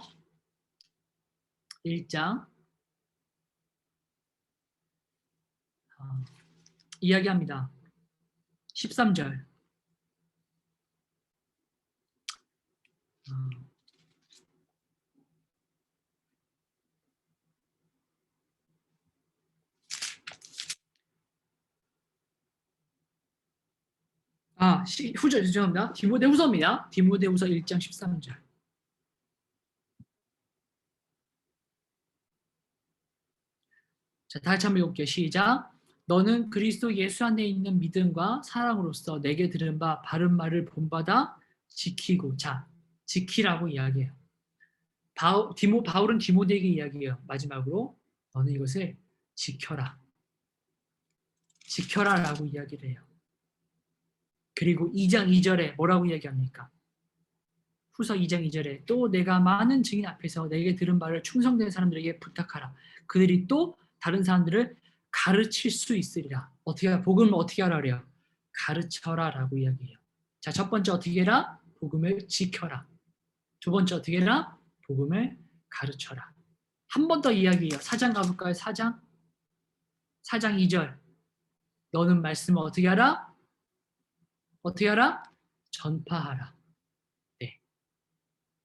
1장 이야기합니다. 13절. 죄송합니다. 디모데후서입니다. 디모데후서 1장 13절. 자, 다시 한번 읽을게요. 시작. 너는 그리스도 예수 안에 있는 믿음과 사랑으로서 내게 들은 바 바른 말을 본받아 지키고. 자, 지키라고 이야기해요. 바울은 디모데에게 이야기해요. 마지막으로 너는 이것을 지켜라. 지켜라라고 이야기를 해요. 그리고 2장 2절에 뭐라고 이야기합니까? 후서 2장 2절에 또 내가 많은 증인 앞에서 내게 들은 바를 충성된 사람들에게 부탁하라. 그들이 또 다른 사람들을 가르칠 수 있으리라. 복음을 어떻게 하라 그래요? 가르쳐라라고 이야기해요. 자, 첫 번째 어떻게 해라? 복음을 지켜라. 두 번째 어떻게 해라? 복음을 가르쳐라. 한 번 더 이야기해요. 4장 가볼까요? 4장 2절. 너는 말씀을 어떻게 하라? 어떻게 하라? 전파하라. 네.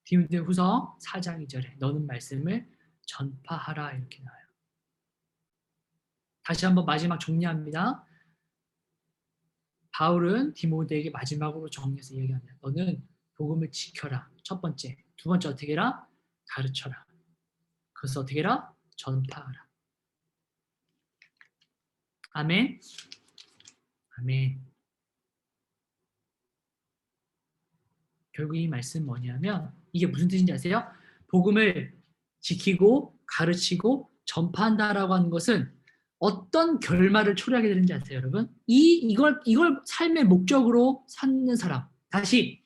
디모데후서 4장 2절에 너는 말씀을 전파하라 이렇게 나와요. 다시 한번 마지막 정리합니다. 바울은 디모데에게 마지막으로 정리해서 얘기합니다. 너는 복음을 지켜라. 첫 번째. 두 번째 어떻게 해라? 가르쳐라. 그래서 어떻게 해라? 전파하라. 아멘. 아멘. 결국 이 말씀은 뭐냐면 이게 무슨 뜻인지 아세요? 복음을 지키고 가르치고 전파한다라고 하는 것은 어떤 결말을 초래하게 되는지 아세요, 여러분? 이걸 삶의 목적으로 삼는 사람. 다시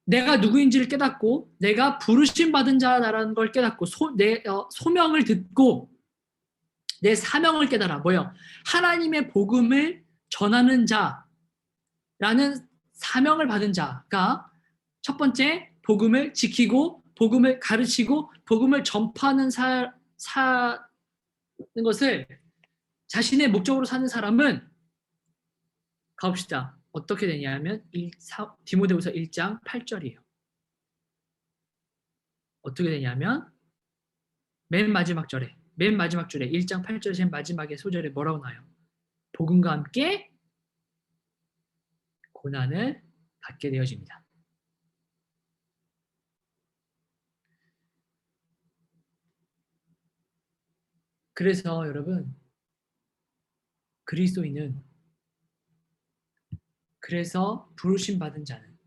내가 누구인지를 깨닫고 내가 부르심 받은 자라는 걸 깨닫고 내 소명을 듣고 내 사명을 깨달아. 뭐요? 하나님의 복음을 전하는 자라는 사명을 받은 자가 첫 번째 복음을 지키고 복음을 가르치고 복음을 전파하는 것을 자신의 목적으로 사는 사람은 가봅시다. 어떻게 되냐면 디모데후서 1장 8절이에요. 어떻게 되냐면 맨 마지막 줄에 1장 8절 맨 마지막에 소절에 뭐라고 나와요? 복음과 함께 고난을 받게 되어집니다. 그래서 여러분 그리스도인은 그래서 부르심 받은 자는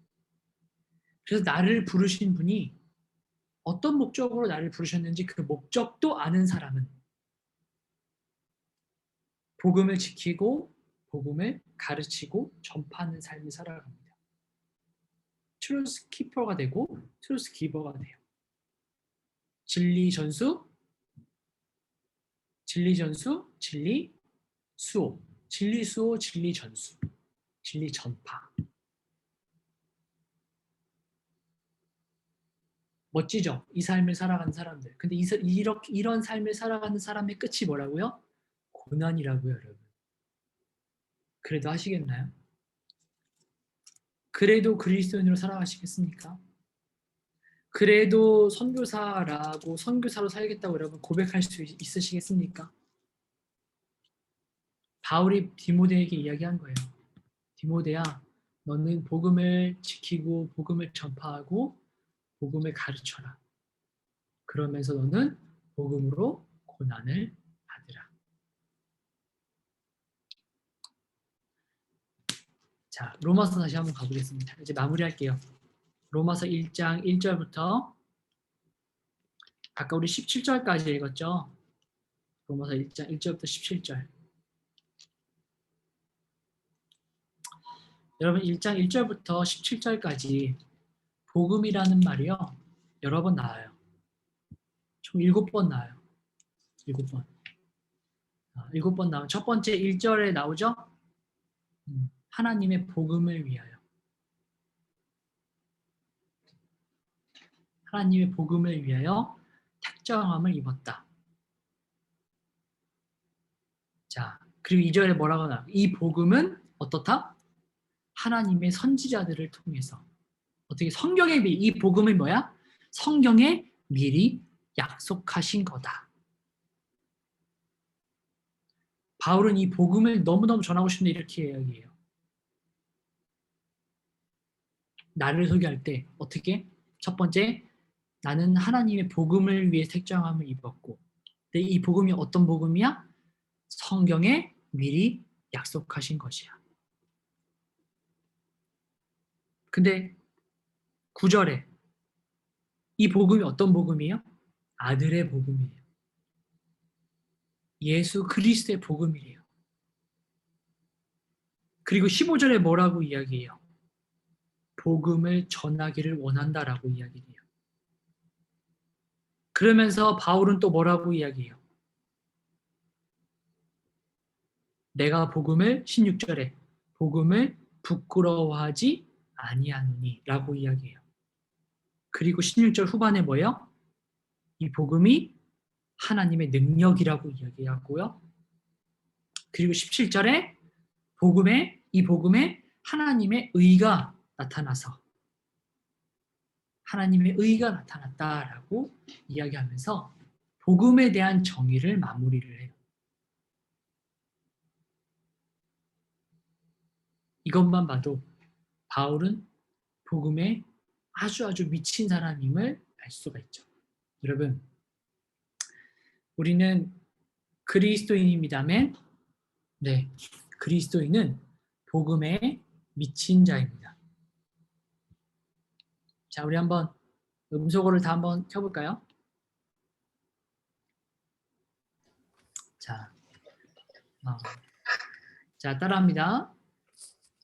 그래서 나를 부르신 분이 어떤 목적으로 나를 부르셨는지 그 목적도 아는 사람은 복음을 지키고 복음을 가르치고 전파하는 삶을 살아갑니다. 트루스 키퍼가 되고 트루스 기버가 돼요. 진리 전수, 진리 전수, 진리 수호, 진리 수호, 진리 전수, 진리 전파. 멋지죠? 이 삶을 살아가는 사람들. 근데 이런 삶을 살아가는 사람의 끝이 뭐라고요? 고난이라고요, 여러분. 그래도 하시겠나요? 그래도 그리스도인으로 살아가시겠습니까? 그래도 선교사라고 선교사로 살겠다고 여러분 고백할 수 있으시겠습니까? 바울이 디모데에게 이야기한 거예요. 디모데야, 너는 복음을 지키고 복음을 전파하고 복음을 가르쳐라. 그러면서 너는 복음으로 고난을 받으라. 자, 로마서 다시 한번 가보겠습니다. 이제 마무리할게요. 로마서 1장 1절부터 아까 우리 17절까지 읽었죠? 로마서 1장 1절부터 17절. 여러분 1장 1절부터 17절까지 복음이라는 말이요. 여러 번 나와요. 총 7번 나와요. 7번. 7번 나오면 첫 번째 1절에 나오죠? 하나님의 복음을 위하여. 하나님의 복음을 위하여 택정함을 입었다. 자, 그리고 2절에 뭐라고 나와요? 이 복음은 어떻다? 하나님의 선지자들을 통해서. 어떻게 성경에 이 복음은 뭐야? 성경에 미리 약속하신 거다. 바울은 이 복음을 너무너무 전하고 싶은데 이렇게 이야기해요. 나를 소개할 때 어떻게? 첫 번째, 나는 하나님의 복음을 위해 택정함을 입었고, 근데 이 복음이 어떤 복음이야? 성경에 미리 약속하신 것이야. 근데 9절에 이 복음이 어떤 복음이에요? 아들의 복음이에요. 예수 그리스도의 복음이에요. 그리고 15절에 뭐라고 이야기해요? 복음을 전하기를 원한다라고 이야기해요. 그러면서 바울은 또 뭐라고 이야기해요? 내가 복음을 16절에 복음을 부끄러워하지 아니하노니 라고 이야기해요. 그리고 16절 후반에 뭐예요? 이 복음이 하나님의 능력이라고 이야기하고요. 그리고 17절에 이 복음에 하나님의 의가 나타나서 하나님의 의가 나타났다라고 이야기하면서 복음에 대한 정의를 마무리를 해요. 이것만 봐도 바울은 복음에 아주 미친 사람임을 알 수가 있죠. 여러분, 우리는 그리스도인입니다만, 네, 그리스도인은 복음에 미친 자입니다. 자, 우리 한번 음소거를 다 한번 켜볼까요? 자, 자, 따라합니다.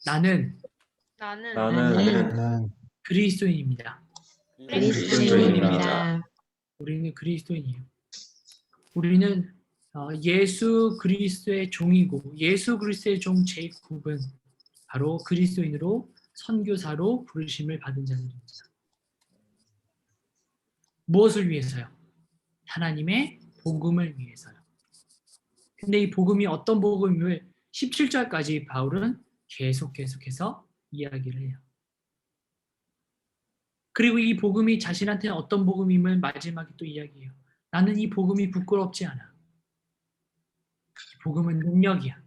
나는 그리스도인입니다. 그리스도인입니다. 우리는 그리스도인이에요. 우리는 예수 그리스도의 종이고 예수 그리스도의 종 제9은 바로 그리스도인으로 선교사로 부르심을 받은 자들입니다. 무엇을 위해서요? 하나님의 복음을 위해서요. 근데 이 복음이 어떤 복음임을 17절까지 바울은 계속해서 이야기를 해요. 그리고 이 복음이 자신한테는 어떤 복음임을 마지막에 또 이야기해요. 나는 이 복음이 부끄럽지 않아. 이 복음은 능력이야.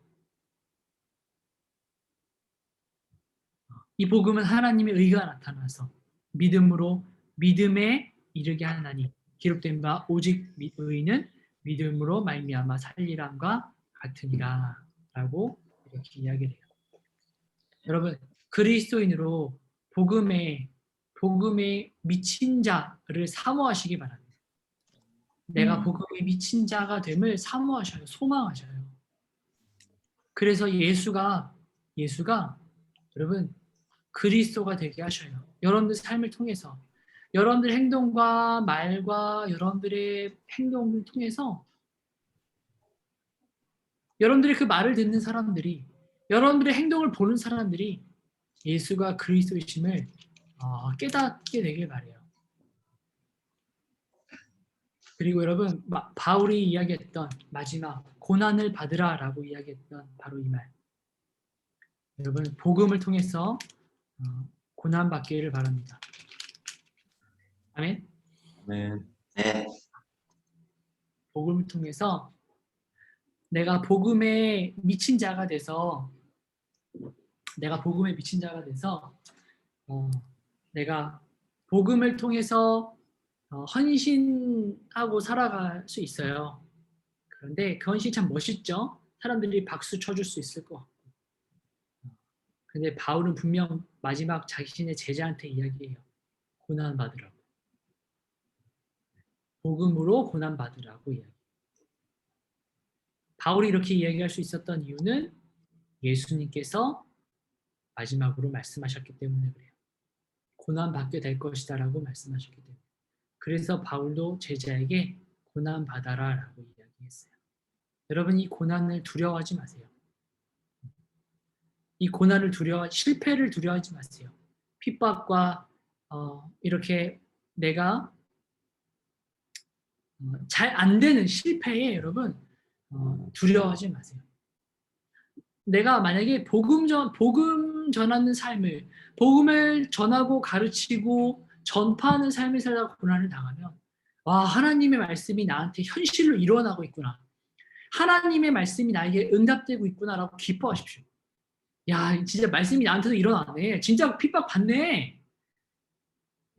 이 복음은 하나님의 의가 나타나서 믿음에 이르게 하나니 기록된 바 오직 의는 믿음으로 말미암아 살리람과 같으니라 라고 이렇게 이야기를 해요. 여러분, 그리스도인으로 복음에 미친 자를 사모하시기 바랍니다. 내가 복음에 미친 자가 됨을 사모하셔요. 소망하셔요. 그래서 예수가 여러분 그리스도가 되게 하셔요. 여러분들 삶을 통해서, 여러분들의 행동과 말과 여러분들의 행동을 통해서 여러분들의 그 말을 듣는 사람들이, 여러분들의 행동을 보는 사람들이 예수가 그리스도이심을 깨닫게 되길 바래요. 그리고 여러분, 바울이 이야기했던 마지막 고난을 받으라라고 이야기했던 바로 이 말. 여러분, 복음을 통해서 고난 받기를 바랍니다. 아멘. 아멘. 네. 복음을 통해서 내가 복음에 미친 자가 돼서 내가 복음을 통해서 헌신하고 살아갈 수 있어요. 그런데 그 헌신이 참 멋있죠? 사람들이 박수 쳐줄 수 있을 것 같고. 근데 바울은 분명 마지막 자신의 제자한테 이야기해요. 고난 받으라고. 복음으로 고난 받으라고 이야기. 바울이 이렇게 이야기할 수 있었던 이유는 예수님께서 마지막으로 말씀하셨기 때문에 그래요. 고난 받게 될 것이다 라고 말씀하셨기 때문에. 그래서 바울도 제자에게 고난 받아라 라고 이야기했어요. 여러분, 이 고난을 두려워하지 마세요. 이 고난을 실패를 두려워하지 마세요. 핍박과 이렇게 내가 잘 안 되는 실패에 여러분 두려워하지 마세요. 내가 만약에 복음 전하는 삶을, 복음을 전하고 가르치고 전파하는 삶을 살다가 고난을 당하면, 와, 하나님의 말씀이 나한테 현실로 일어나고 있구나, 하나님의 말씀이 나에게 응답되고 있구나라고 기뻐하십시오. 야, 진짜 말씀이 나한테도 일어나네. 진짜 핍박 받네.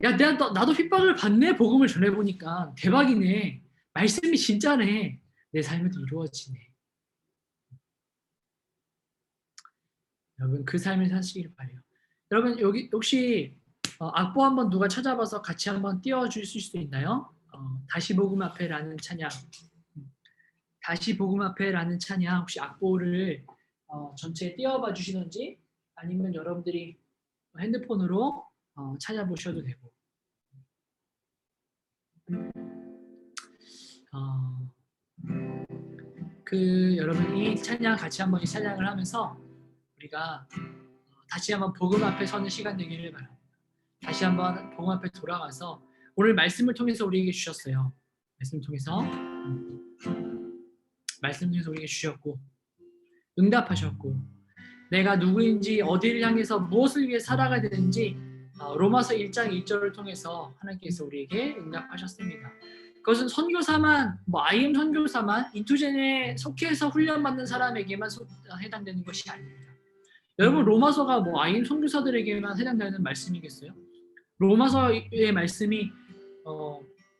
야, 나도 핍박을 받네. 복음을 전해보니까 대박이네. 말씀이 진짜네. 내 삶에도 이루어지네. 여러분, 그 삶을 사시길 바래요. 여러분, 여기 혹시 악보 한번 누가 찾아봐서 같이 한번 띄워주실 수 있나요? 다시 복음 앞에라는 찬양. 다시 복음 앞에라는 찬양, 혹시 악보를 전체에 띄워봐 주시던지, 아니면 여러분들이 핸드폰으로 찾아보셔도 되고. 여러분, 이 찬양 같이 한번 이 찬양을 하면서 우리가 다시 한번 복음 앞에 서는 시간 되기를 바랍니다. 다시 한번 복음 앞에 돌아가서 오늘 말씀을 통해서 우리에게 주셨어요. 말씀을 통해서 우리에게 주셨고 응답하셨고, 내가 누구인지, 어디를 향해서 무엇을 위해 살아가야 되는지 로마서 1장 1절을 통해서 하나님께서 우리에게 응답하셨습니다. 그것은 선교사만, IM 선교사만, 인투젠에 속해서 훈련받는 사람에게만 해당되는 것이 아닙니다. 여러분, 로마서가 IM 선교사들에게만 해당되는 말씀이겠어요? 로마서의 말씀이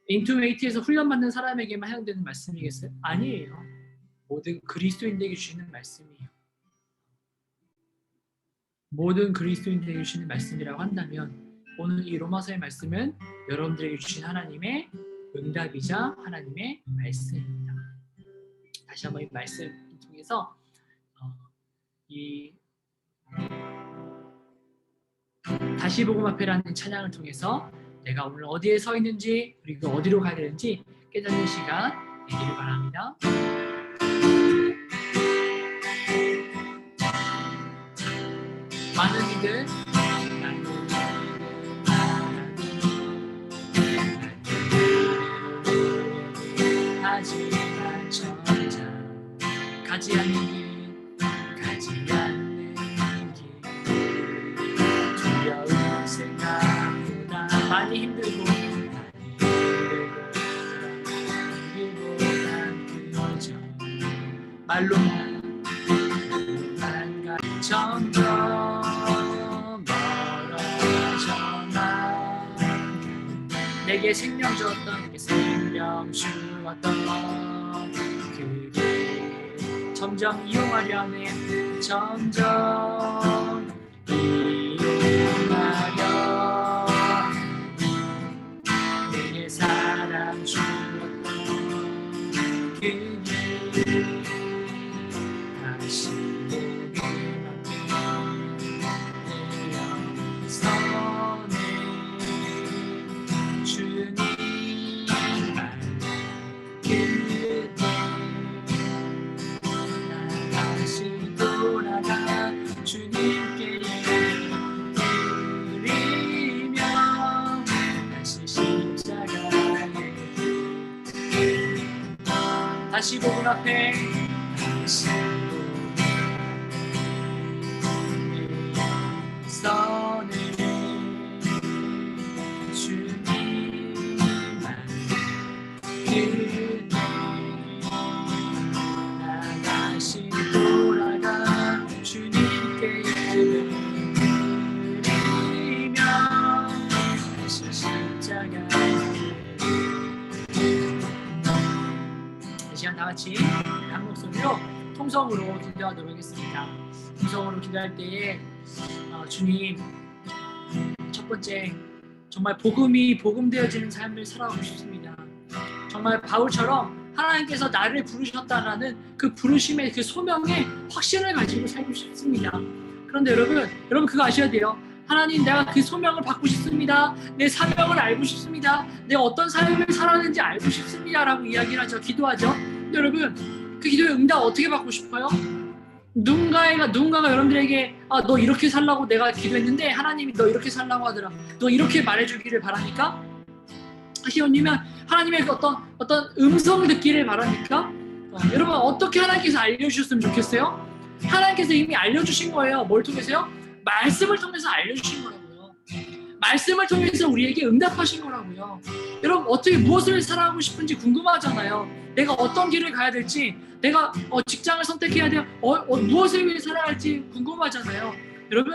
인투메이트에서 훈련받는 사람에게만 해당되는 말씀이겠어요? 아니에요. 모든 그리스도인들에게 주시는 말씀이에요. 모든 그리스도인들에게 주시는 말씀이라고 한다면, 오늘 이 로마서의 말씀은 여러분들에게 주신 하나님의 응답이자 하나님의 말씀입니다. 다시 한번 이 말씀을 통해서 이 다시 복음 앞에라는 찬양을 통해서 내가 오늘 어디에 서 있는지, 그리고 어디로 가야 되는지 깨닫는 시간 되기를 바랍니다. 많은 이들 하지만 천장 가지 않는 길 두려운 생각보다 많이 힘들고 그저 말로만 가 점점 멀어져만 내게 생명 주었던, 내게 생명 주었던 그 길 점점 이용하려 해. 점점 이용하려 내게 사랑 주었던 그 길 다시 복음 앞에 내려 주님께 드리며 다시 십자가에 다시 복음 앞에 다시 선을 주님만 그때 나 다시 돌아가 주님께 드리며 다시 십자가에 이 시간 다 같이 한 목소리로 통성으로 기도하도록 하겠습니다. 통성으로 기도할 때에 주님, 첫 번째 정말 복음이 복음되어지는 삶을 살아가고 싶습니다. 정말 바울처럼 하나님께서 나를 부르셨다라는 그 부르심의 그 소명에 확신을 가지고 살고 싶습니다. 그런데 여러분 그거 아셔야 돼요. 하나님, 내가 그 소명을 받고 싶습니다. 내 사명을 알고 싶습니다. 내가 어떤 삶을 살았는지 알고 싶습니다. 라고 이야기를 하죠. 기도하죠. 여러분, 그 기도의 응답 어떻게 받고 싶어요? 누군가가 여러분들에게 너 이렇게 살라고 내가 기도했는데 하나님이 너 이렇게 살라고 하더라. 너 이렇게 말해주기를 바라니까? 아니면 하나님의 어떤 음성을 듣기를 바라니까? 여러분, 어떻게 하나님께서 알려주셨으면 좋겠어요? 하나님께서 이미 알려주신 거예요. 뭘 통해서요? 말씀을 통해서 알려주신 거라고요. 말씀을 통해서 우리에게 응답하신 거라고요. 여러분, 어떻게 무엇을 살아가고 싶은지 궁금하잖아요. 내가 어떤 길을 가야 될지, 내가 직장을 선택해야 돼요. 무엇을 위해 살아야 할지 궁금하잖아요. 여러분,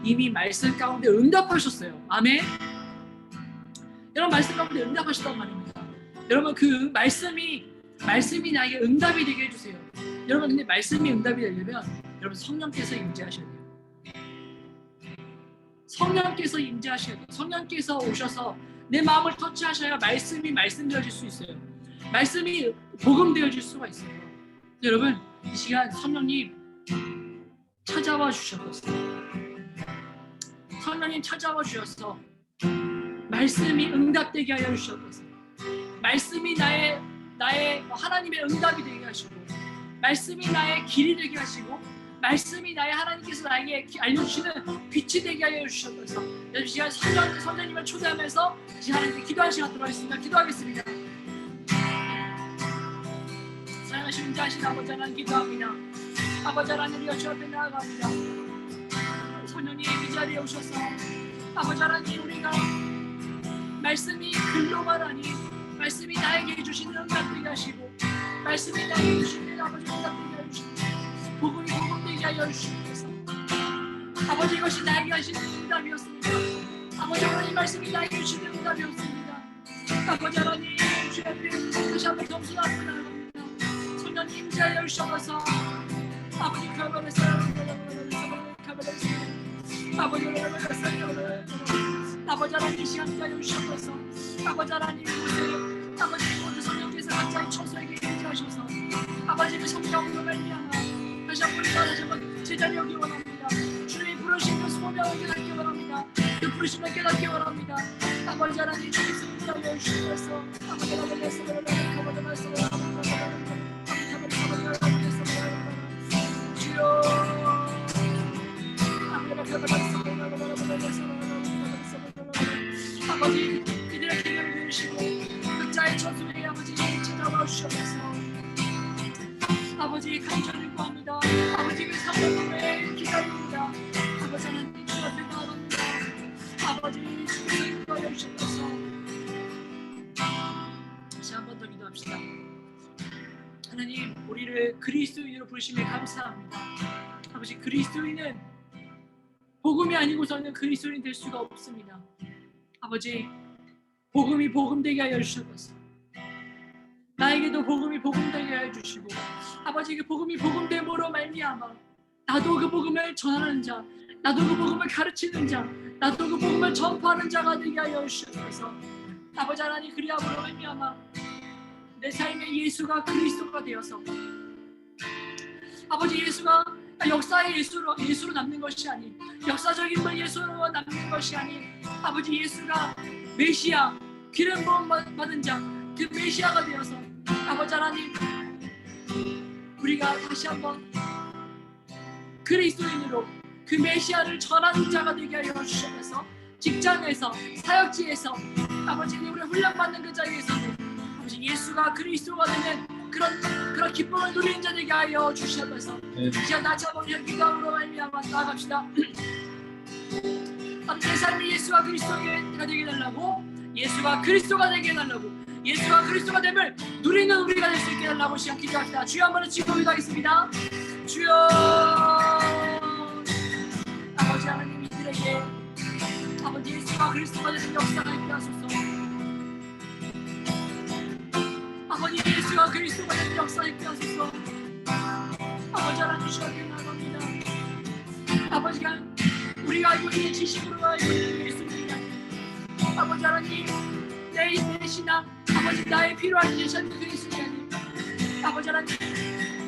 이미 말씀 가운데 응답하셨어요. 아멘. 여러분, 말씀 가운데 응답하셨단 말입니다. 여러분, 그 말씀이 나에게 응답이 되게 해주세요. 여러분, 근데 말씀이 응답이 되려면 여러분 성령께서 임재하셔야 돼요. 성령께서 임재하셔야 돼요. 성령께서 오셔서 내 마음을 터치하셔야 말씀이 말씀되어질 수 있어요. 말씀이 복음되어질 수가 있어요. 여러분, 이 시간 성령님 찾아와 주셔서 성령님 찾아와 주셔서 말씀이 응답되게 하여 주셔서 말씀이 나의 하나님의 응답이 되게 하시고 말씀이 나의 길이 되게 하시고 말씀이 나의 하나님께서 나에게 알려주시는 빛이 되게 하여 주셔서 이 시간 성령님을 초대하면서 이 시간 기도하는 시간 들어가겠습니다. 기도하겠습니다. 사랑하신 인자하신 아버지 하나님 기도합니다. 아버지 하나님 우리가 주 앞에 나아갑니다. 성령님 이 자리에 오셔서 아버지 하나님 우리가 말씀이 글로만 아닌 말씀이 나에게 해주시는 응답되게 하시고 말씀이 나에게 해주시는 아버지 응답되게 하시고 복음이 복음되게 하여 주시옵소서. 아버지 이것이 나에게 하시는 응답이었습니다. 아버지 하나님 말씀이 나에게 주시는 응답이었습니다. 아버지 하나님 주의 앞에 다시 한번 겸손하고 나아갑니다. 성령님 임재하여 주셔서 아버지 아버지 하나님 이 시간 하여 주셔서 아버지 하나님 아버지 모든 성령께서 각자의 처소에게 임재하셔서 아버지 그 성령으로 말미암아 다시 한번 제자리 오기 원합니다. 주님이 부르신 그 소명을 깨닫기 원합니다. 그 부르심을 깨닫기 원합니다. 아버지 하나님 주께서 인도하여 주셔서 아버지 하나님 주여 아버지 이들의 기도를 들으시고 각자의 처소에 아버지 찾아와 주셔서 아버지 간절히 구합니다. 아버지 그 성령님을 기다립니다. 아버지 하나님 주 앞에 나아갑니다. 아버지 주께서 인도하여 주셔서 다시 한 번 더 기도합시다. 하나님 우리를 그리스도인으로 부르심에 감사합니다. 아버지 그리스도인은 복음이 아니고서는 그리스도인이 될 수가 없습니다. 아버지 복음이 복음되게 하여 주셔서 나에게도 복음이 복음되게 하여 주시고 아버지 그 복음이 복음됨으로 말미암아 나도 그 복음을 전하는 자 나도 그 복음을 가르치는 자 나도 그 복음을 전파하는 자가 되게 하여 주셔서 아버지 하나님 그리함으로 말미암아 내 삶에 예수가 그리스도가 되어서 아버지 예수가 역사의 예수로 남는 것이 아닌 역사적인 예수로 남는 것이 아닌 아버지 예수가 메시아 기름 부음 받은 자 그 메시아가 되어서 아버지 하나님 우리가 다시 한번 그리스도인으로 그 메시아를 전하는 자가 되게 하여 주셔서 직장에서 사역지에서 아버지 우리 훈련받는 그 자리에서도 아버지 예수가 그리스도가 되는 그런 기쁨을 누리는 자 되게 하여 주셔서 이제 다시 한번 기도함으로 말미암아 나아갑시다. 아버지 내 삶이 예수가 그리스도가 되게 해달라고, 예수가 그리스도가 되게 해달라고, 예수가 그리스도가 됨을 누리는 우리가 될 수 있게 해달라고 시간 기도합시다. 주여 한번 지금 기도하겠습니다. 주여 아버지 하나님 이들에게 아버지 예수가 그리스도가 되는 역사가 있게 하소서. 아버지 예수가 그리스도가 되는 역사가 있게 하소서. 아버지 하나님 주시옵게 나갑니다. 아버지가 우리가 알고 있는 지식으로 알고 있는 예수님이 아버지 하나님 내 신앙 아버지 나의 필요한 예수님 그 예수님 아님 아버지 하나님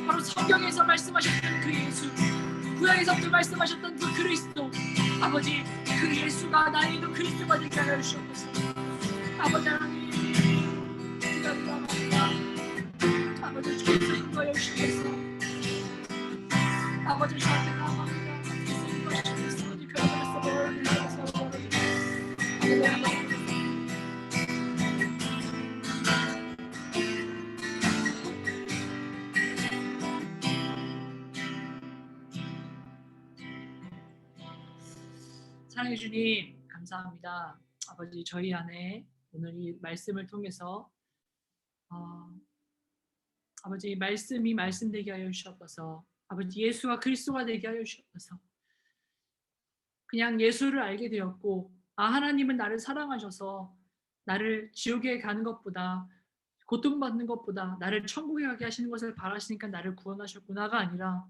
바로 성경에서 말씀하셨던 그 예수, 구약에서부터 말씀하셨던 그 그리스도, 아버지 그 예수가 나에게도 그리스도가 되게 하여 주옵소서. 아버지 하나님 기도합니다. 아버지 주께서 인도하여 주시옵소서. 아버지 저한테 나아갑니다. 인도하여 주옵소서. 아버지 그러면서 사랑해 주님 감사합니다. 아버지 저희 안에 오늘 이 말씀을 통해서 아버지 말씀이 말씀되게 하여 주옵소서. 아버지 예수가 그리스도가 되게 하여 주옵소서. 그냥 예수를 알게 되었고 하나님은 나를 사랑하셔서 나를 지옥에 가는 것보다 고통받는 것보다 나를 천국에 가게 하시는 것을 바라시니까 나를 구원하셨구나가 아니라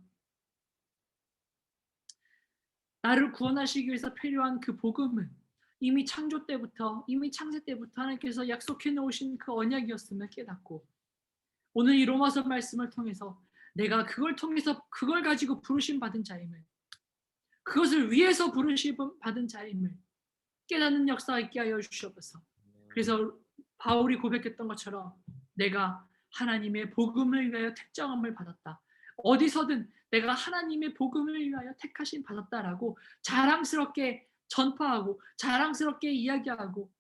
나를 구원하시기 위해서 필요한 그 복음은 이미 창조 때부터 이미 창세 때부터 하나님께서 약속해 놓으신 그 언약이었음을 깨닫고 오늘 이 로마서 말씀을 통해서 내가 그걸 통해서 그걸 가지고 부르심 받은 자임을, 그것을 위해서 부르심 받은 자임을 깨닫는 역사가 있게 하여 주시옵소서. 그래서 바울이 고백했던 것처럼 내가 하나님의 복음을 위하여 택정함을 받았다. 어디서든 내가 하나님의 복음을 위하여 택하심 받았다라고 자랑스럽게 전파하고 자랑스럽게 이야기하고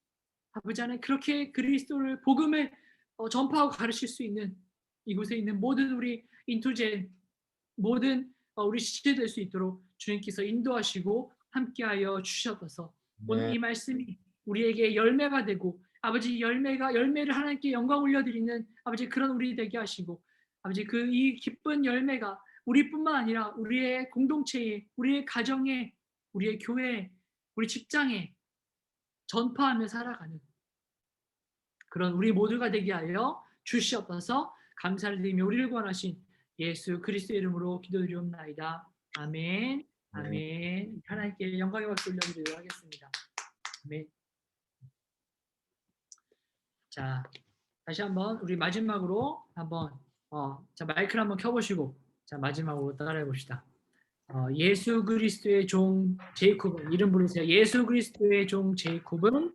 아버지 하나님 그렇게 그리스도를 복음을 전파하고 가르칠 수 있는 이곳에 있는 모든 우리 인투젠 모든 우리 시체 될 수 있도록 주님께서 인도하시고 함께하여 주셔서 오늘 이 말씀이 우리에게 열매가 되고 아버지 열매를 하나님께 영광 올려드리는 아버지 그런 우리 되게 하시고 아버지 그 이 기쁜 열매가 우리뿐만 아니라 우리의 공동체에, 우리의 가정에, 우리의 교회에, 우리 직장에 전파하며 살아가는 그런 우리 모두가 되게 하여 주시옵소서. 감사를 드리며 우리를 구원하신 예수 그리스도의 이름으로 기도드리옵나이다. 아멘. 아멘. 하나님께 영광의 박수 올려드리도록 하겠습니다. 아멘. 자, 다시 한번 우리 마지막으로 한번 자 마이크를 한번 켜보시고 자 마지막으로 따라해 봅시다. 예수 그리스도의 종 제이콥은 이름 부르세요. 예수 그리스도의 종 제이콥은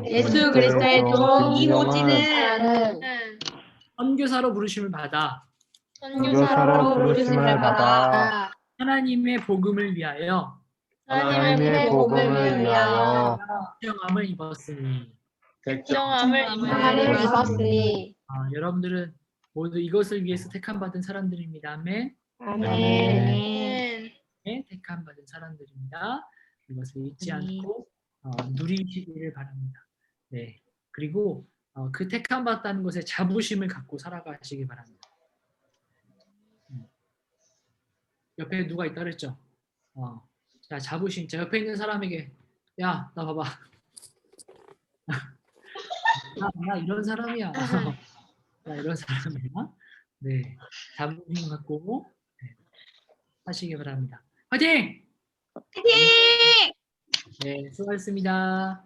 예수 그리스도의 종 이모지는 선교사로 부르심을 받아 선교사로 부르심을 받아 하나님의 복음을 위하여 하나님의 복음을 위하여 택정함을 입었으니 택정함을 입었으니 여러분들은 모두 이것을 위해서 택함 받은 사람들입니다. 아멘. 아멘. 네, 택함 받은 사람들입니다. 이것을 잊지 않고 누리시기를 바랍니다. 네, 그리고 그 택함 받다는 것에 자부심을 갖고 살아가시기 바랍니다. 옆에 누가 있다 그랬죠? 자 자부심. 자 옆에 있는 사람에게 야, 나 봐봐. 나 이런 사람이야. 나 이런 사람이야. 네, 자부심 갖고 하시기 바랍니다. 화이팅! 화이팅! 네, 수고하셨습니다.